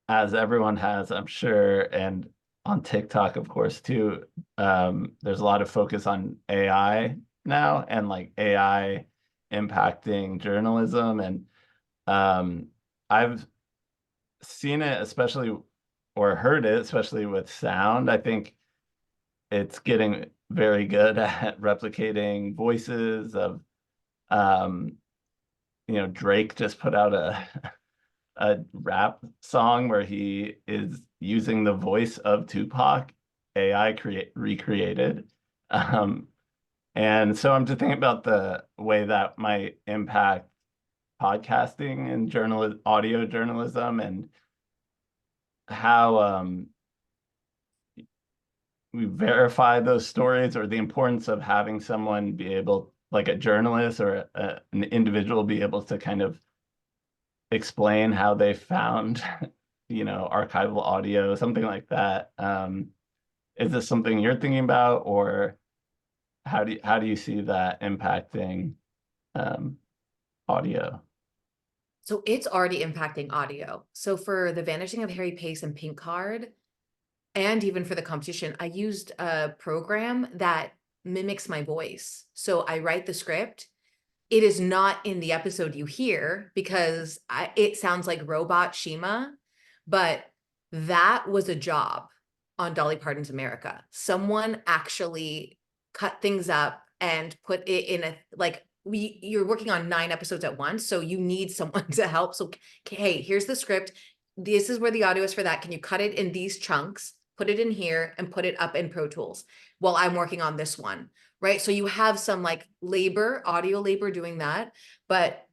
as everyone has, I'm sure, and on TikTok, of course, too, there's a lot of focus on AI now and like AI impacting journalism, and I've seen it, especially, or heard it, especially with sound. I think it's getting very good at replicating voices of, um, Drake just put out a rap song where he is using the voice of Tupac, AI recreated. Um, and so I'm just thinking about the way that might impact podcasting and audio journalism, and how we verify those stories, or the importance of having someone be able, like a journalist or an individual, be able to kind of explain how they found, archival audio, something like that. Is this something you're thinking about, or how do you see that impacting audio? So it's already impacting audio. So for the Vanishing of Harry Pace and Pink Card, and even for the competition, I used a program that mimics my voice. So I write the script it is not in the episode you hear because it sounds like robot Shima, but that was a job on Dolly Parton's America. Someone actually cut things up and put it in a, like, you're working on 9 episodes at once, so you need someone to help. So, hey, here's the script. This is where the audio is for that. Can you cut it in these chunks, put it in here, and put it up in Pro Tools while I'm working on this one, right? So you have some like labor, audio labor doing that. But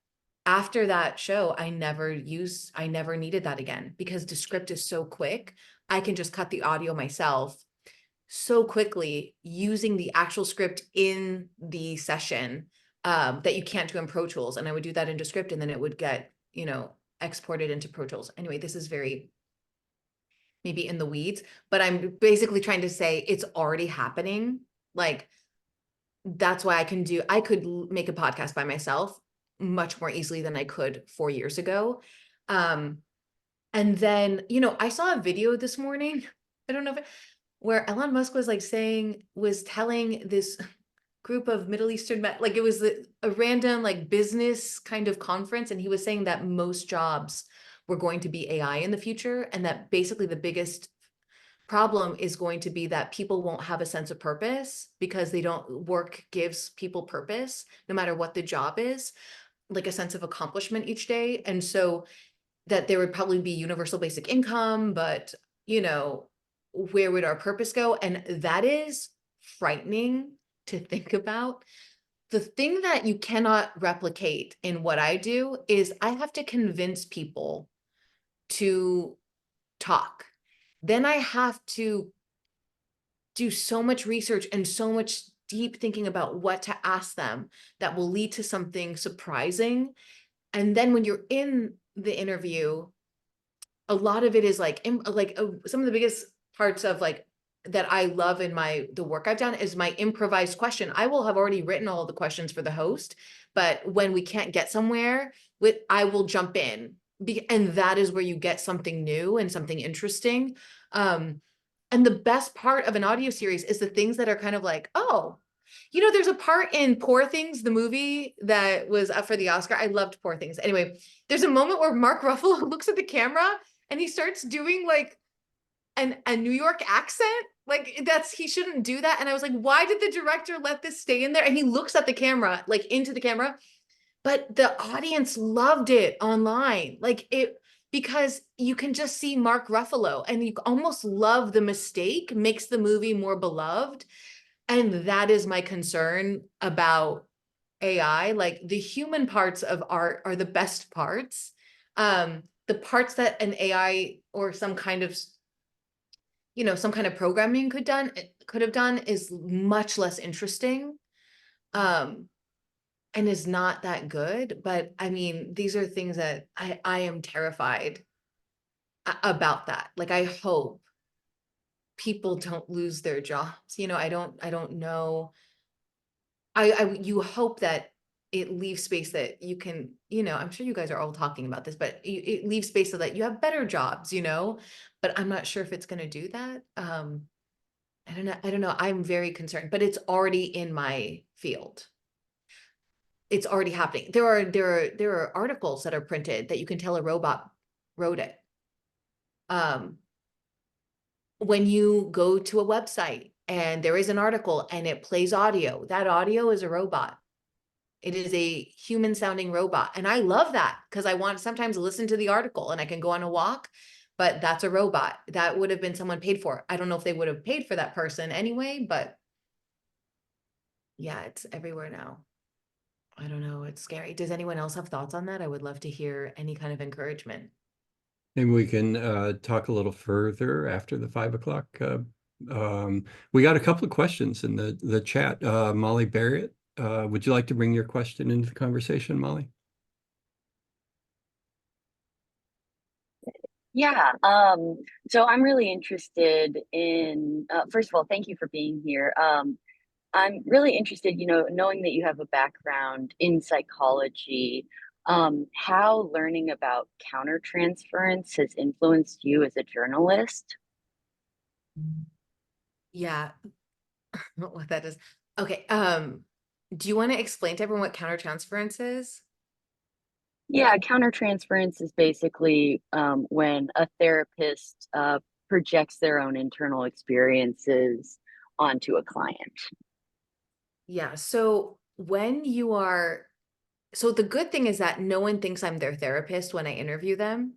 after that show, I never needed that again because the script is so quick. I can just cut the audio myself so quickly using the actual script in the session, that you can't do in Pro Tools. And I would do that into script and then it would get, exported into Pro Tools. Anyway, this is very maybe in the weeds, but I'm basically trying to say it's already happening. Like, that's why I could make a podcast by myself much more easily than I could 4 years ago. And then, I saw a video this morning. I don't know where Elon Musk was telling this group of Middle Eastern men, like it was a random like business kind of conference. And he was saying that most jobs were going to be AI in the future. And that basically the biggest problem is going to be that people won't have a sense of purpose because work gives people purpose, no matter what the job is, like a sense of accomplishment each day. And so that there would probably be universal basic income, but where would our purpose go? And that is frightening to think about. The thing that you cannot replicate in what I do is I have to convince people to talk. Then I have to do so much research and so much deep thinking about what to ask them that will lead to something surprising. And then when you're in the interview, a lot of it is some of the biggest parts of that I love in the work I've done is my improvised question. I will have already written all the questions for the host, but when we can't get somewhere I will jump in, and that is where you get something new and something interesting. And the best part of an audio series is the things that are kind of like, oh, there's a part in Poor Things, the movie that was up for the Oscar. I loved Poor Things. Anyway, there's a moment where Mark Ruffalo looks at the camera and he starts doing like a New York accent. Like he shouldn't do that. And I was like, why did the director let this stay in there? And he looks at the camera, like into the camera, but the audience loved it online. Because you can just see Mark Ruffalo and you almost love the mistake, makes the movie more beloved. And that is my concern about AI. Like the human parts of art are the best parts. The parts that an AI or some kind of programming could have done is much less interesting. And is not that good. But I mean, these are things that I am terrified about that. Like, I hope people don't lose their jobs. I don't know. You hope that it leaves space that you can, I'm sure you guys are all talking about this, but it leaves space so that you have better jobs, but I'm not sure if it's going to do that. I don't know. I'm very concerned, but it's already in my field. It's already happening. There are articles that are printed that you can tell a robot wrote it. When you go to a website and there is an article and it plays audio, that audio is a robot. It is a human sounding robot. And I love that because I want to sometimes listen to the article and I can go on a walk, but that's a robot. That would have been someone paid for. I don't know if they would have paid for that person anyway, but yeah, it's everywhere now. I don't know. It's scary. Does anyone else have thoughts on that? I would love to hear any kind of encouragement. Maybe we can talk a little further after the 5 o'clock. We got a couple of questions in the chat. Molly Barrett, would you like to bring your question into the conversation, Molly? Yeah, so I'm really interested in, first of all, thank you for being here. I'm really interested, knowing that you have a background in psychology, how learning about countertransference has influenced you as a journalist. Yeah, what that is. Okay. Do you want to explain to everyone what countertransference is? Yeah, countertransference is basically when a therapist projects their own internal experiences onto a client. Yeah, so when you are, so the good thing is that no one thinks I'm their therapist when I interview them.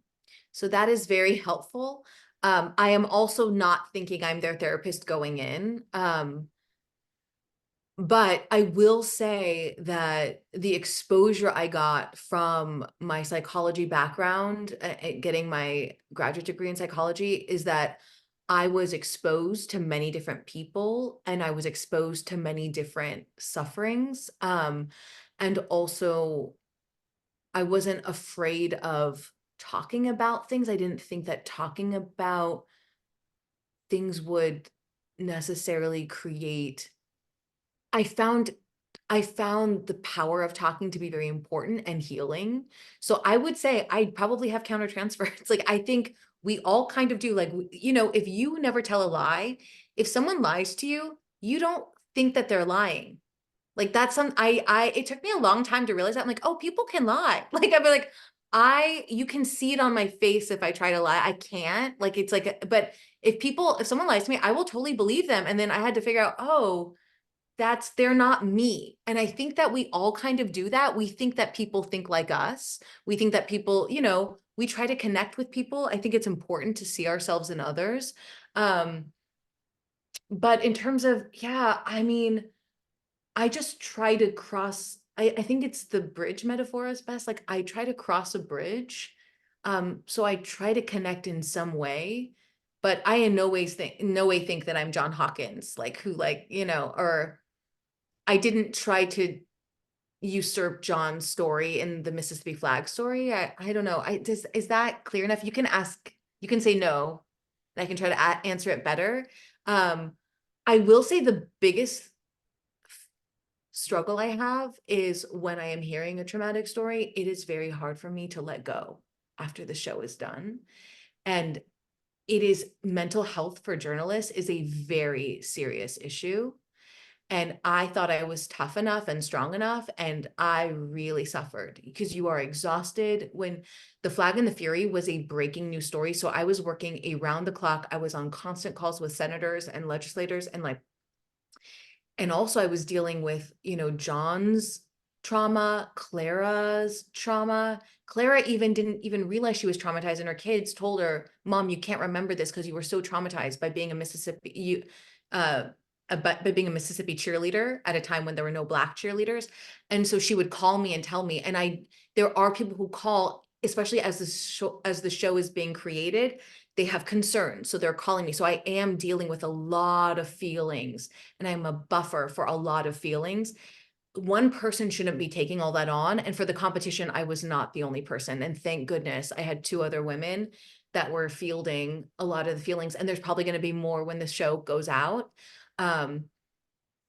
So that is very helpful. I am also not thinking I'm their therapist going in. But I will say that the exposure I got from my psychology background, getting my graduate degree in psychology, is that I was exposed to many different people and I was exposed to many different sufferings. And also, I wasn't afraid of talking about things. I didn't think that talking about things would necessarily create. I found I found the power of talking to be very important and healing. So I would say I probably have countertransference. Like I think we all kind of do. Like if you never tell a lie, if someone lies to you, you don't think that they're lying. Like that's some I it took me a long time to realize that. I'm like, oh, people can lie. Like I'd be like, you can see it on my face if I try to lie. I can't. Like it's like, but if someone lies to me, I will totally believe them. And then I had to figure out, oh, they're not me. And I think that we all kind of do that. We think that people think like us. We think that people, we try to connect with people. I think it's important to see ourselves in others. Um, but in terms of, yeah, I mean, I just try to cross, I think it's the bridge metaphor is best. Like I try to cross a bridge. So I try to connect in some way, but I in no way think that I'm John Hawkins, like who or I didn't try to usurp John's story in the Mississippi flag story. I don't know. Is that clear enough? You can say no, and I can try to answer it better. Um, I will say the biggest struggle I have is when I am hearing a traumatic story, it is very hard for me to let go after the show is done. And it is mental health for journalists is a very serious issue. And I thought I was tough enough and strong enough, and I really suffered because you are exhausted. When The Flag and the Fury was a breaking news story, so I was working around the clock. I was on constant calls with senators and legislators, and also I was dealing with, John's trauma, Clara's trauma. Clara didn't even realize she was traumatized, and her kids told her, "Mom, you can't remember this because you were so traumatized by being a by being a Mississippi cheerleader at a time when there were no Black cheerleaders." And so she would call me and tell me, and there are people who call, especially as the show is being created, they have concerns, so they're calling me. So I am dealing with a lot of feelings, and I'm a buffer for a lot of feelings. One person shouldn't be taking all that on. And for the competition, I was not the only person. And thank goodness I had two other women that were fielding a lot of the feelings. And there's probably going to be more when the show goes out. Um,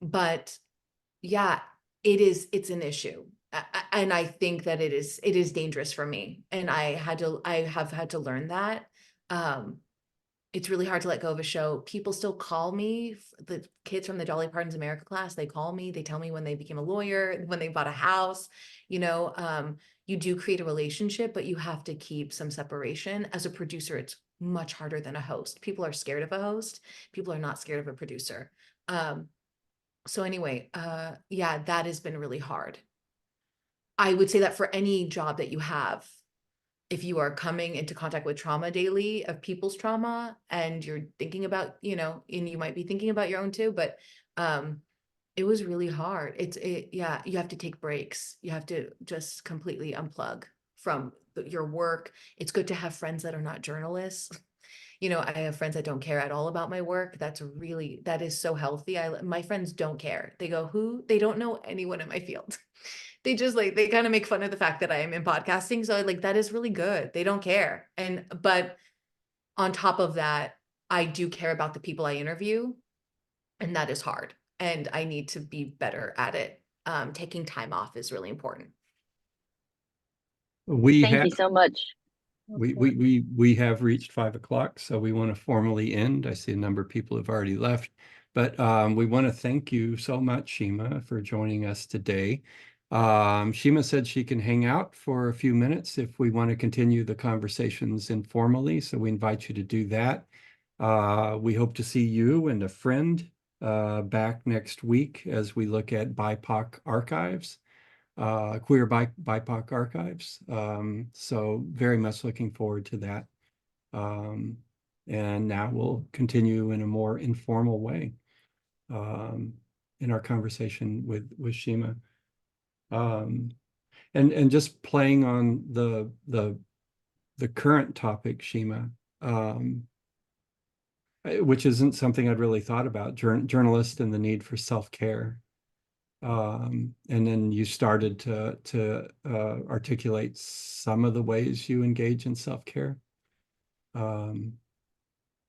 but yeah, it's an issue. And I think that it is dangerous for me. And I have had to learn that. Um, it's really hard to let go of a show. People still call me, the kids from the Dolly Parton's America class, they call me, they tell me when they became a lawyer, when they bought a house, you do create a relationship, but you have to keep some separation. As a producer, it's much harder than a host. People are scared of a host. People are not scared of a producer. So anyway, yeah, that has been really hard. I would say that for any job that you have, if you are coming into contact with trauma daily of people's trauma and you're thinking about, and you might be thinking about your own too, but it was really hard. Yeah, you have to take breaks. You have to just completely unplug from your work. It's good to have friends that are not journalists. I have friends that don't care at all about my work. That is so healthy. My friends don't care. They go, who? They don't know anyone in my field. They just they kind of make fun of the fact that I am in podcasting. So that is really good. They don't care. But on top of that, I do care about the people I interview, and that is hard. And I need to be better at it. Taking time off is really important. We Thank have you so much. we have reached 5 o'clock, so we want to formally end. I see a number of people have already left. But we want to thank you so much, Shima, for joining us today. Shima said she can hang out for a few minutes if we want to continue the conversations informally, so we invite you to do that. We hope to see you and a friend back next week as we look at BIPOC archives, queer BIPOC archives. So very much looking forward to that. And now we'll continue in a more informal way in our conversation with Shima. And just playing on the current topic, Shima, which isn't something I'd really thought about, journalists and the need for self-care. And then you started to articulate some of the ways you engage in self-care.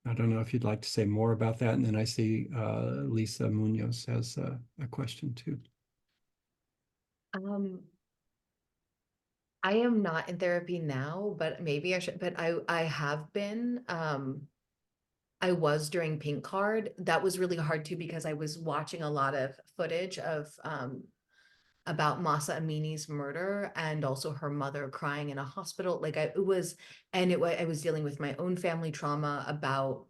I don't know if you'd like to say more about that. And then I see Lisa Munoz has a question too. I am not in therapy now, but maybe I should, but I have been. I was during Pink Card. That was really hard too because I was watching a lot of footage of about Masa Amini's murder and also her mother crying in a hospital. Like I was dealing with my own family trauma about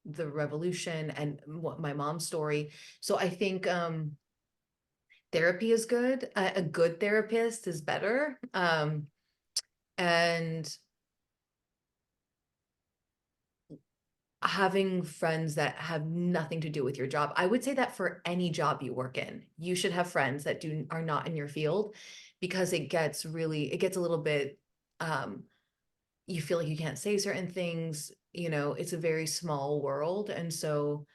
the revolution and what my mom's story. So I think therapy is good. A good therapist is better. And having friends that have nothing to do with your job. I would say that for any job you work in, you should have friends that are not in your field, because it gets a little bit, you feel like you can't say certain things, it's a very small world. And so,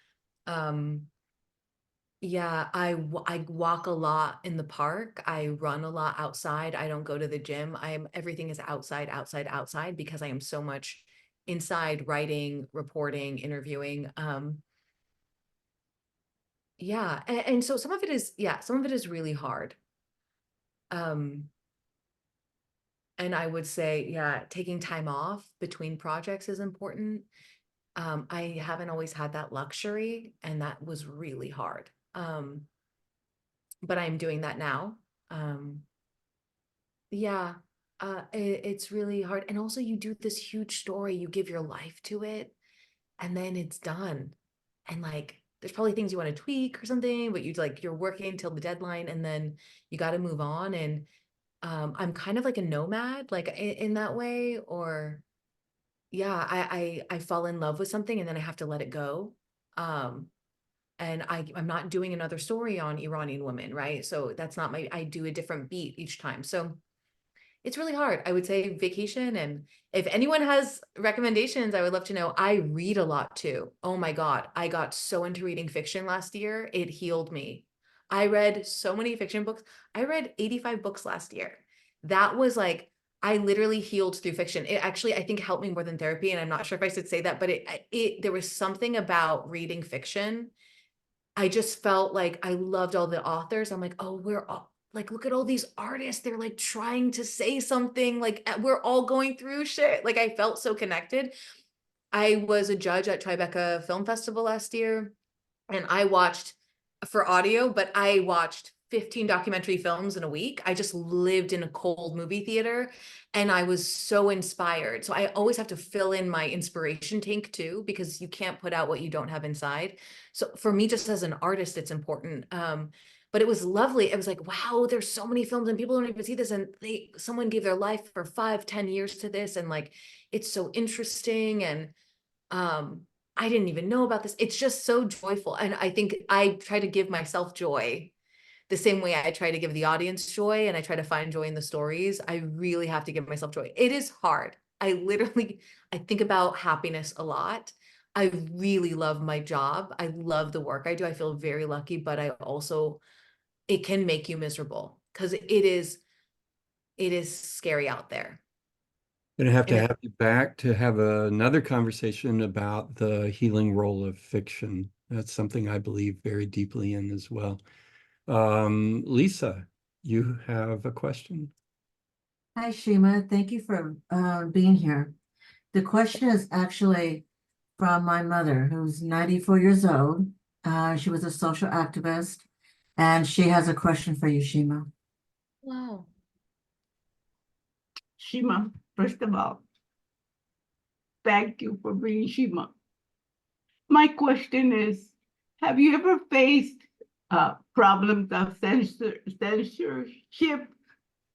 yeah, I walk a lot in the park. I run a lot outside. I don't go to the gym. Everything is outside, outside, outside, because I am so much inside writing, reporting, interviewing. Yeah. And so some of it is really hard. And I would say, yeah, taking time off between projects is important. I haven't always had that luxury, and that was really hard. But I'm doing that now. Yeah, it's really hard. And also you do this huge story, you give your life to it, and then it's done. And like, there's probably things you want to tweak or something, but you're working till the deadline, and then you got to move on. And I'm kind of like a nomad, like in that way, or yeah, I fall in love with something and then I have to let it go. Um, and I'm not doing another story on Iranian women, right? So that's not I do a different beat each time. So it's really hard. I would say vacation. And if anyone has recommendations, I would love to know. I read a lot too. Oh my God. I got so into reading fiction last year. It healed me. I read so many fiction books. I read 85 books last year. That was like, I literally healed through fiction. It actually, I think, helped me more than therapy. And I'm not sure if I should say that, but there was something about reading fiction. I just felt like I loved all the authors. I'm like, oh, we're all like, look at all these artists. They're like trying to say something. Like we're all going through shit. Like I felt so connected. I was a judge at Tribeca Film Festival last year, and I watched for audio, but I watched 15 documentary films in a week. I just lived in a cold movie theater, and I was so inspired. So I always have to fill in my inspiration tank too, because you can't put out what you don't have inside. So for me, just as an artist, it's important. But it was lovely. It was like, wow, there's so many films and people don't even see this. And someone gave their life for 5-10 years to this. And like, it's so interesting. And I didn't even know about this. It's just so joyful. And I think I try to give myself joy the same way I try to give the audience joy, and I try to find joy in the stories. I really have to give myself joy. It is hard. I think about happiness a lot. I really love my job. I love the work I do. I feel very lucky, but it can make you miserable because it is scary out there. Gonna have to And have you back to have another conversation about the healing role of fiction. That's something I believe very deeply in as well. Lisa, you have a question? Hi, Shima. Thank you for being here. The question is actually from my mother, who's 94 years old. She was a social activist, and she has a question for you, Shima. Wow. Shima, first of all, thank you for being Shima. My question is, have you ever faced problems of censorship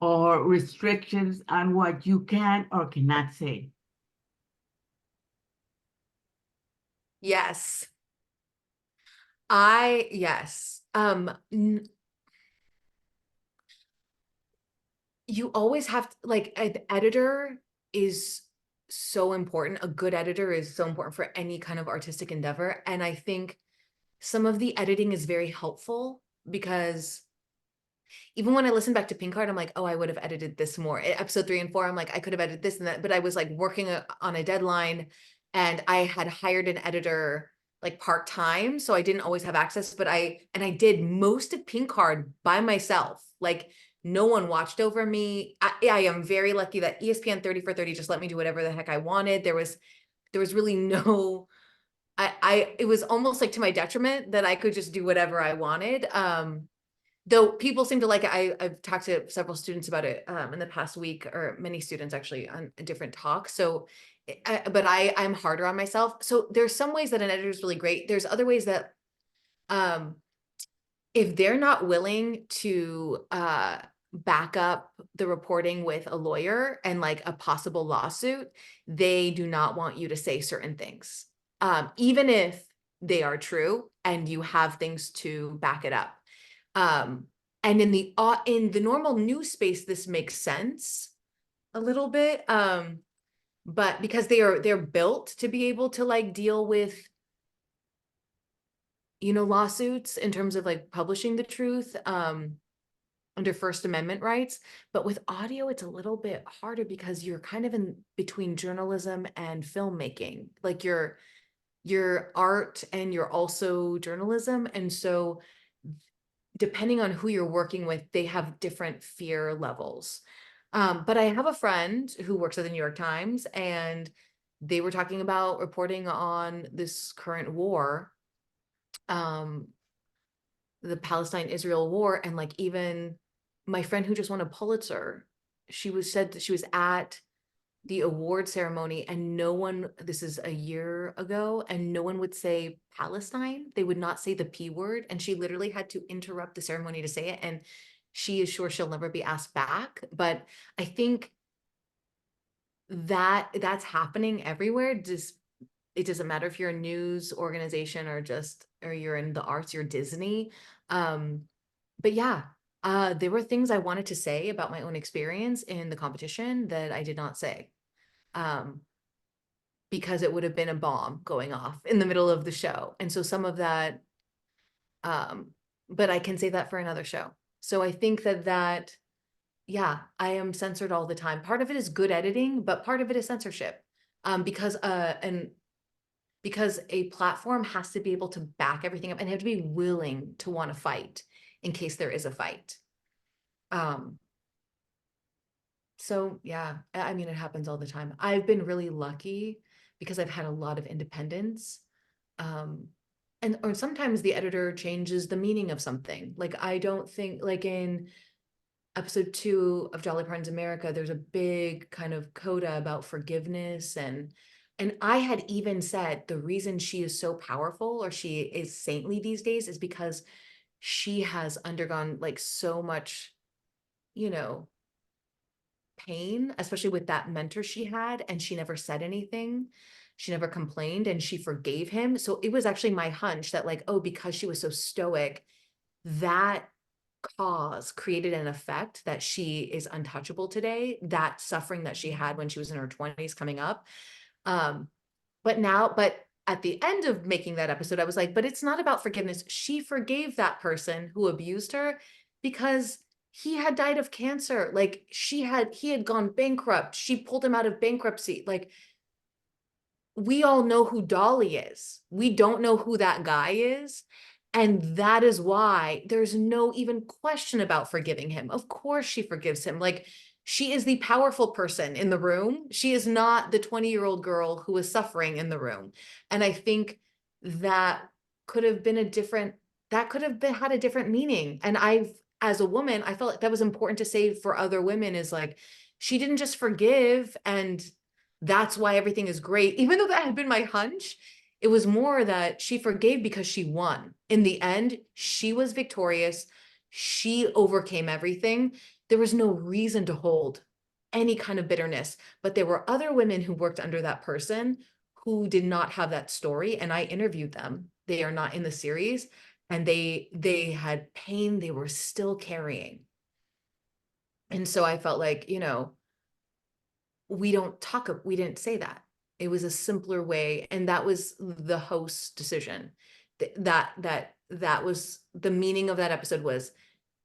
or restrictions on what you can or cannot say? Yes. Yes. You always have to, like, an editor is so important. A good editor is so important for any kind of artistic endeavor. And I think some of the editing is very helpful because even when I listen back to Pink Card, I'm like, oh, I would have edited this more. Episode 3 and 4, I'm like, I could have edited this and that, but I was like working on a deadline and I had hired an editor like part-time. So I didn't always have access, but I did most of Pink Card by myself. Like no one watched over me. I am very lucky that ESPN 30 for 30 just let me do whatever the heck I wanted. There was really no, it was almost like to my detriment that I could just do whatever I wanted. Though people seem to like it. I've talked to several students about it in the past week, or many students actually on different talks. So, but I'm harder on myself. So there's some ways that an editor is really great. There's other ways that um, if they're not willing to back up the reporting with a lawyer and like a possible lawsuit, they do not want you to say certain things, even if they are true and you have things to back it up. And in the normal news space, this makes sense a little bit. But because they're built to be able to like deal with, lawsuits in terms of like publishing the truth, under First Amendment rights. But with audio, it's a little bit harder because you're kind of in between journalism and filmmaking. Like you're art and you're also journalism. And so depending on who you're working with, they have different fear levels. But I have a friend who works at the New York Times, and they were talking about reporting on this current war, the Palestine-Israel war, and like even my friend who just won a Pulitzer, said that she was at the award ceremony and no one, this is a year ago, and no one would say Palestine. They would not say the P word. And she literally had to interrupt the ceremony to say it. And she is sure she'll never be asked back. But I think that that's happening everywhere. Just, it doesn't matter if you're a news organization or you're in the arts, you're Disney. But yeah, there were things I wanted to say about my own experience in the competition that I did not say. Because it would have been a bomb going off in the middle of the show. And so some of that, but I can say that for another show. So I think that, yeah, I am censored all the time. Part of it is good editing, but part of it is censorship. Because a platform has to be able to back everything up and have to be willing to want to fight in case there is a fight. So yeah, I mean, it happens all the time. I've been really lucky because I've had a lot of independence. Or sometimes the editor changes the meaning of something. Like I don't think, like in episode 2 of Jolly Parton's America, there's a big kind of coda about forgiveness, and I had even said the reason she is so powerful or she is saintly these days is because she has undergone like so much, pain, especially with that mentor she had, and she never said anything. She never complained and she forgave him. So it was actually my hunch that like, oh, because she was so stoic, that cause created an effect that she is untouchable today, that suffering that she had when she was in her 20s coming up. But at the end of making that episode, I was like, but it's not about forgiveness. She forgave that person who abused her because he had died of cancer. Like he had gone bankrupt. She pulled him out of bankruptcy. Like we all know who Dolly is. We don't know who that guy is. And that is why there's no even question about forgiving him. Of course she forgives him. Like she is the powerful person in the room. She is not the 20-year-old girl who is suffering in the room. And I think that could have been a different, that could have been had a different meaning. And as a woman, I felt like that was important to say for other women, is like, she didn't just forgive and that's why everything is great. Even though that had been my hunch, it was more that she forgave because she won. In the end, she was victorious. She overcame everything. There was no reason to hold any kind of bitterness, but there were other women who worked under that person who did not have that story, and I interviewed them. They are not in the series, and they had pain they were still carrying. And so I felt like, we didn't say that. It was a simpler way, and that was the host's decision. That was the meaning of that episode, was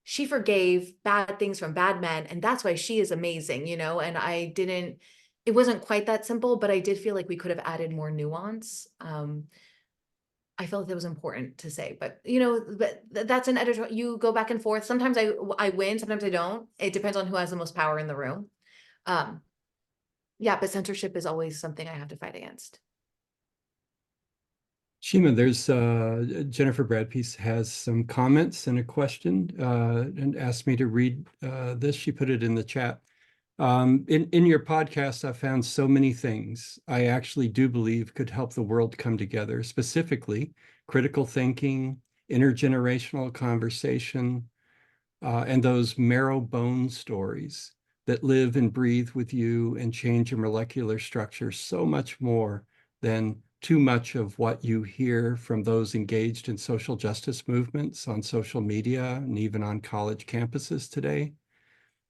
she forgave bad things from bad men, and that's why she is amazing, and it wasn't quite that simple, but I did feel like we could have added more nuance. I felt like that was important to say, but that's an editor. You go back and forth. Sometimes I win, sometimes I don't. It depends on who has the most power in the room. Yeah, but censorship is always something I have to fight against. Shima, there's Jennifer Bradpiece has some comments and a question and asked me to read this. She put it in the chat. In your podcast, I found so many things I actually do believe could help the world come together, specifically critical thinking, intergenerational conversation, and those marrow bone stories that live and breathe with you and change your molecular structure so much more than too much of what you hear from those engaged in social justice movements on social media and even on college campuses today.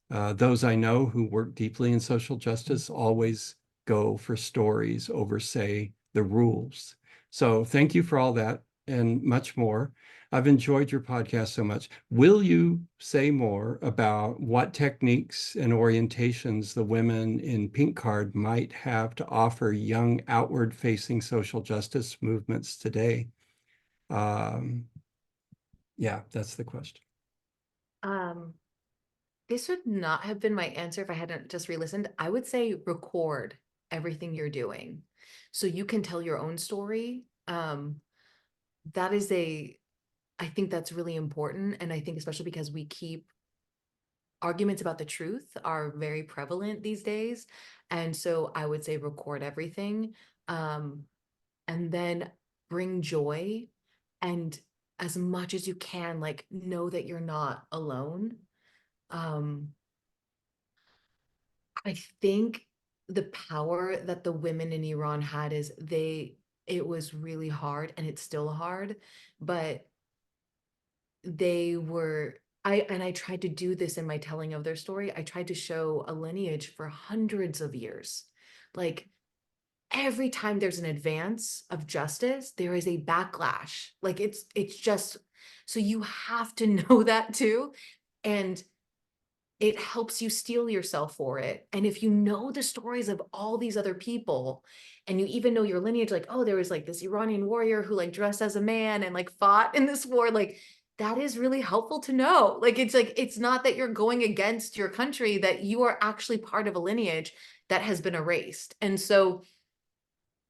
Those I know who work deeply in social justice always go for stories over, say, the rules. So thank you for all that and much more. I've enjoyed your podcast so much. Will you say more about what techniques and orientations the women in Pink Card might have to offer young outward-facing social justice movements today? Yeah, that's the question. This would not have been my answer if I hadn't just re-listened. I would say record everything you're doing so you can tell your own story. That is I think that's really important. And I think especially because arguments about the truth are very prevalent these days. And so I would say record everything, and then bring joy, and as much as you can, like, know that you're not alone. I think the power that the women in Iran had is it was really hard, and it's still hard, but I tried to do this in my telling of their story. I tried to show a lineage for hundreds of years. Like, every time there's an advance of justice, there is a backlash. Like, it's just, so you have to know that too. And it helps you steel yourself for it. And if you know the stories of all these other people, and you even know your lineage, like, oh, there was like this Iranian warrior who like dressed as a man and like fought in this war, like, that is really helpful to know. Like, it's not that you're going against your country, that you are actually part of a lineage that has been erased. And so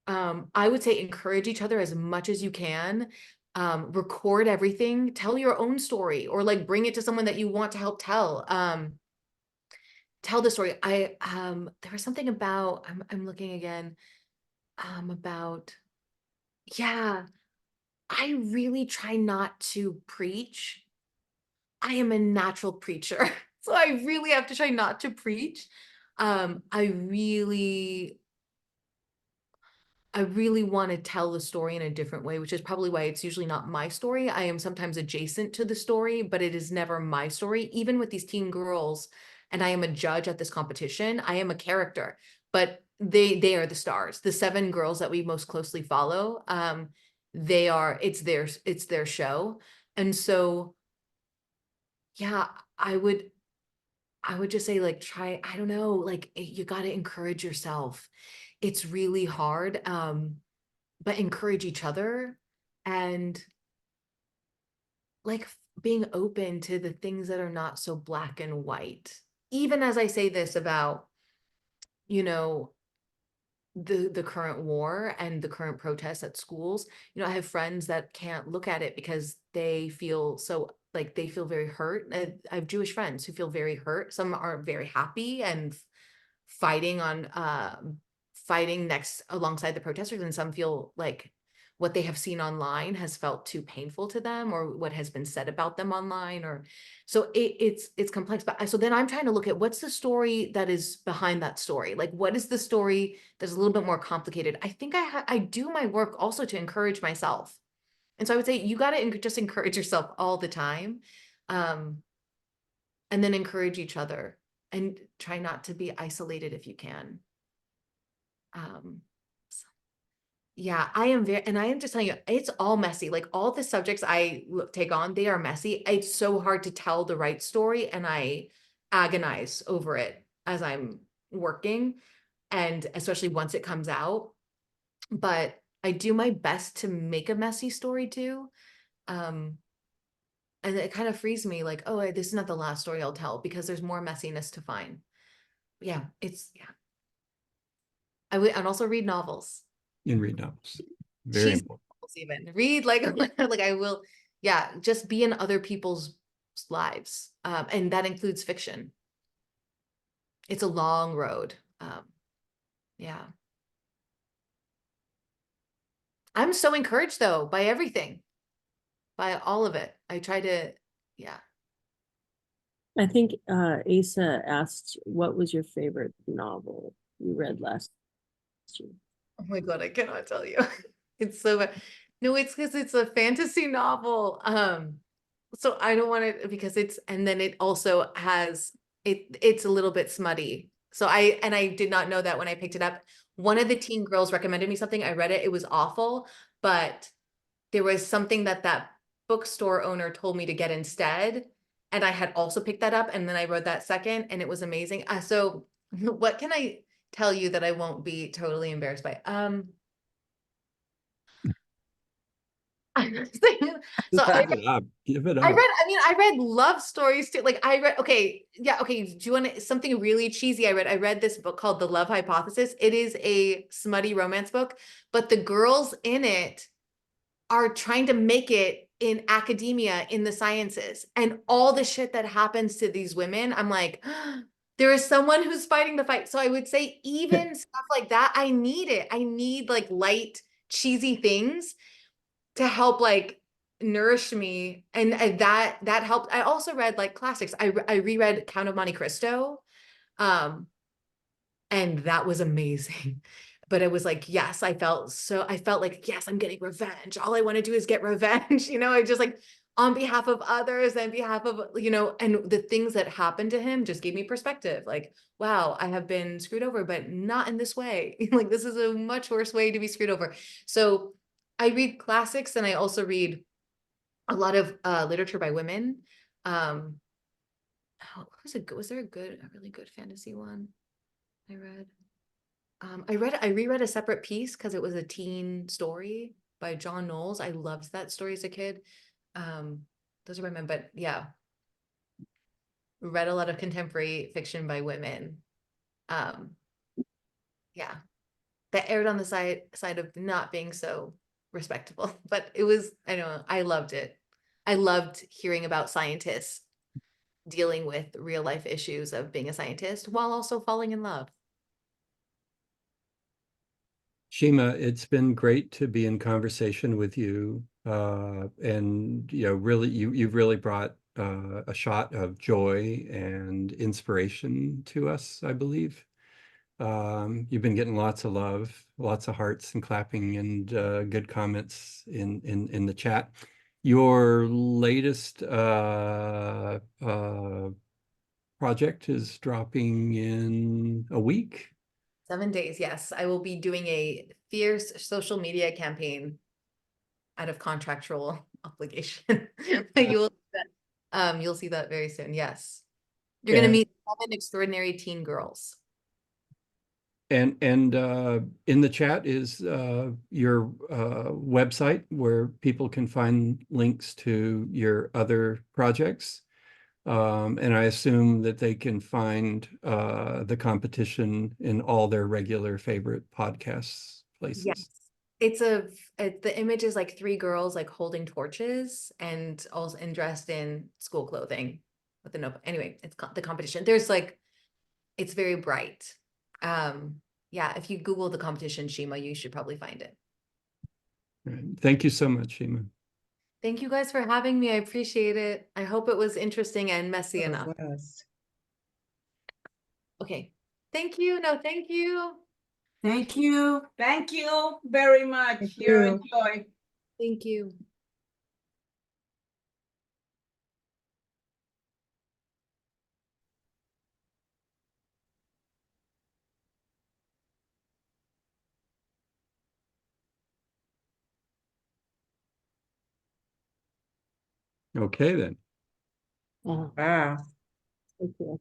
I would say encourage each other as much as you can. Record everything, tell your own story, or like bring it to someone that you want to help tell. Tell the story. There was something about, I'm looking again, about, yeah, I really try not to preach. I am a natural preacher, so I really have to try not to preach. I really want to tell the story in a different way, which is probably why it's usually not my story. I am sometimes adjacent to the story, but it is never my story. Even with these teen girls, and I am a judge at this competition, I am a character, but they are the stars. The 7 girls that we most closely follow, it's their show. And so, yeah, I would just say, like, try, I don't know, like, you got to encourage yourself. It's really hard. But encourage each other, and like being open to the things that are not so black and white. Even as I say this about, you know, the current war and the current protests at schools. You know, I have friends that can't look at it because they feel so like they feel very hurt. I have Jewish friends who feel very hurt. Some are very happy and fighting on fighting next alongside the protesters, and some feel like what they have seen online has felt too painful to them, or what has been said about them online, or so it's complex. But so then I'm trying to look at what's the story that is behind that story. Like, what is the story that's a little bit more complicated? I think I do my work also to encourage myself, and so I would say you got to just encourage yourself all the time, um, and then encourage each other, and try not to be isolated if you can. So yeah, I am very, and I am just telling you, it's all messy. Like all the subjects I take on, they are messy. It's so hard to tell the right story, and I agonize over it as I'm working, and especially once it comes out. But I do my best to make a messy story too. Um, and it kind of frees me like, oh, this is not the last story I'll tell, because there's more messiness to find. Yeah, yeah. I would, and also read novels. And read novels. Very Cheese important. novels even. Read like like I will, yeah, just be in other people's lives. And that includes fiction. It's a long road. Yeah. I'm so encouraged though by everything, by all of it. I try to, yeah. I think Asa asked, what was your favorite novel you read last year? Oh my God, I cannot tell you. It's so bad. No, it's because it's a fantasy novel. So I don't want it because and then it also has, it's a little bit smutty. So I did not know that when I picked it up. One of the teen girls recommended me something. I read it. It was awful, but there was something that bookstore owner told me to get instead. And I had also picked that up, and then I read that second, and it was amazing. So what can I tell you that I won't be totally embarrassed by? So Just give it up. Give it I up. read, I mean, I read love stories too. Like I read, okay, yeah, okay. Do you want something really cheesy? I read this book called The Love Hypothesis. It is a smutty romance book, but the girls in it are trying to make it in academia, in the sciences, and all the shit that happens to these women. I'm like, there is someone who's fighting the fight. So I would say even stuff like that, I need it. I need like light, cheesy things to help like nourish me, and that helped. I also read like classics. I reread Count of Monte Cristo, um and that was amazing. But it was like, yes, I felt like, yes, I'm getting revenge. All I want to do is get revenge. I just like, on behalf of others and behalf of, and the things that happened to him just gave me perspective. Like, wow, I have been screwed over, but not in this way. Like, this is a much worse way to be screwed over. So I read classics, and I also read a lot of literature by women. Was there a really good fantasy one I read? I reread A Separate Piece because it was a teen story by John Knowles. I loved that story as a kid. Those are by men, but yeah, read a lot of contemporary fiction by women. Um, yeah, that aired on the side of not being so respectable, but it was, I don't know, I loved it. I loved hearing about scientists dealing with real life issues of being a scientist while also falling in love. Shima, it's been great to be in conversation with you. And really, you've really brought a shot of joy and inspiration to us, I believe. You've been getting lots of love, lots of hearts and clapping, and good comments in the chat. Your latest project is dropping in a week. 7 days, yes. I will be doing a fierce social media campaign out of contractual obligation. You'll see that very soon. Yes. You're going to And meet 7 extraordinary teen girls. and in the chat is your website where people can find links to your other projects. And I assume that they can find the competition in all their regular favorite podcasts places. Yes. The image is like three girls like holding torches and also and dressed in school clothing with the notebook. Anyway, it's the competition. There's like, it's very bright. Yeah, if you Google the competition, Shima, you should probably find it. Right. Thank you so much, Shima. Thank you guys for having me. I appreciate it. I hope it was interesting and messy enough. Yes. Okay. Thank you. No, thank you. Thank you. Thank you very much. Thank Your you. joy. Thank you. Okay, then. Oh, Wow. thank you.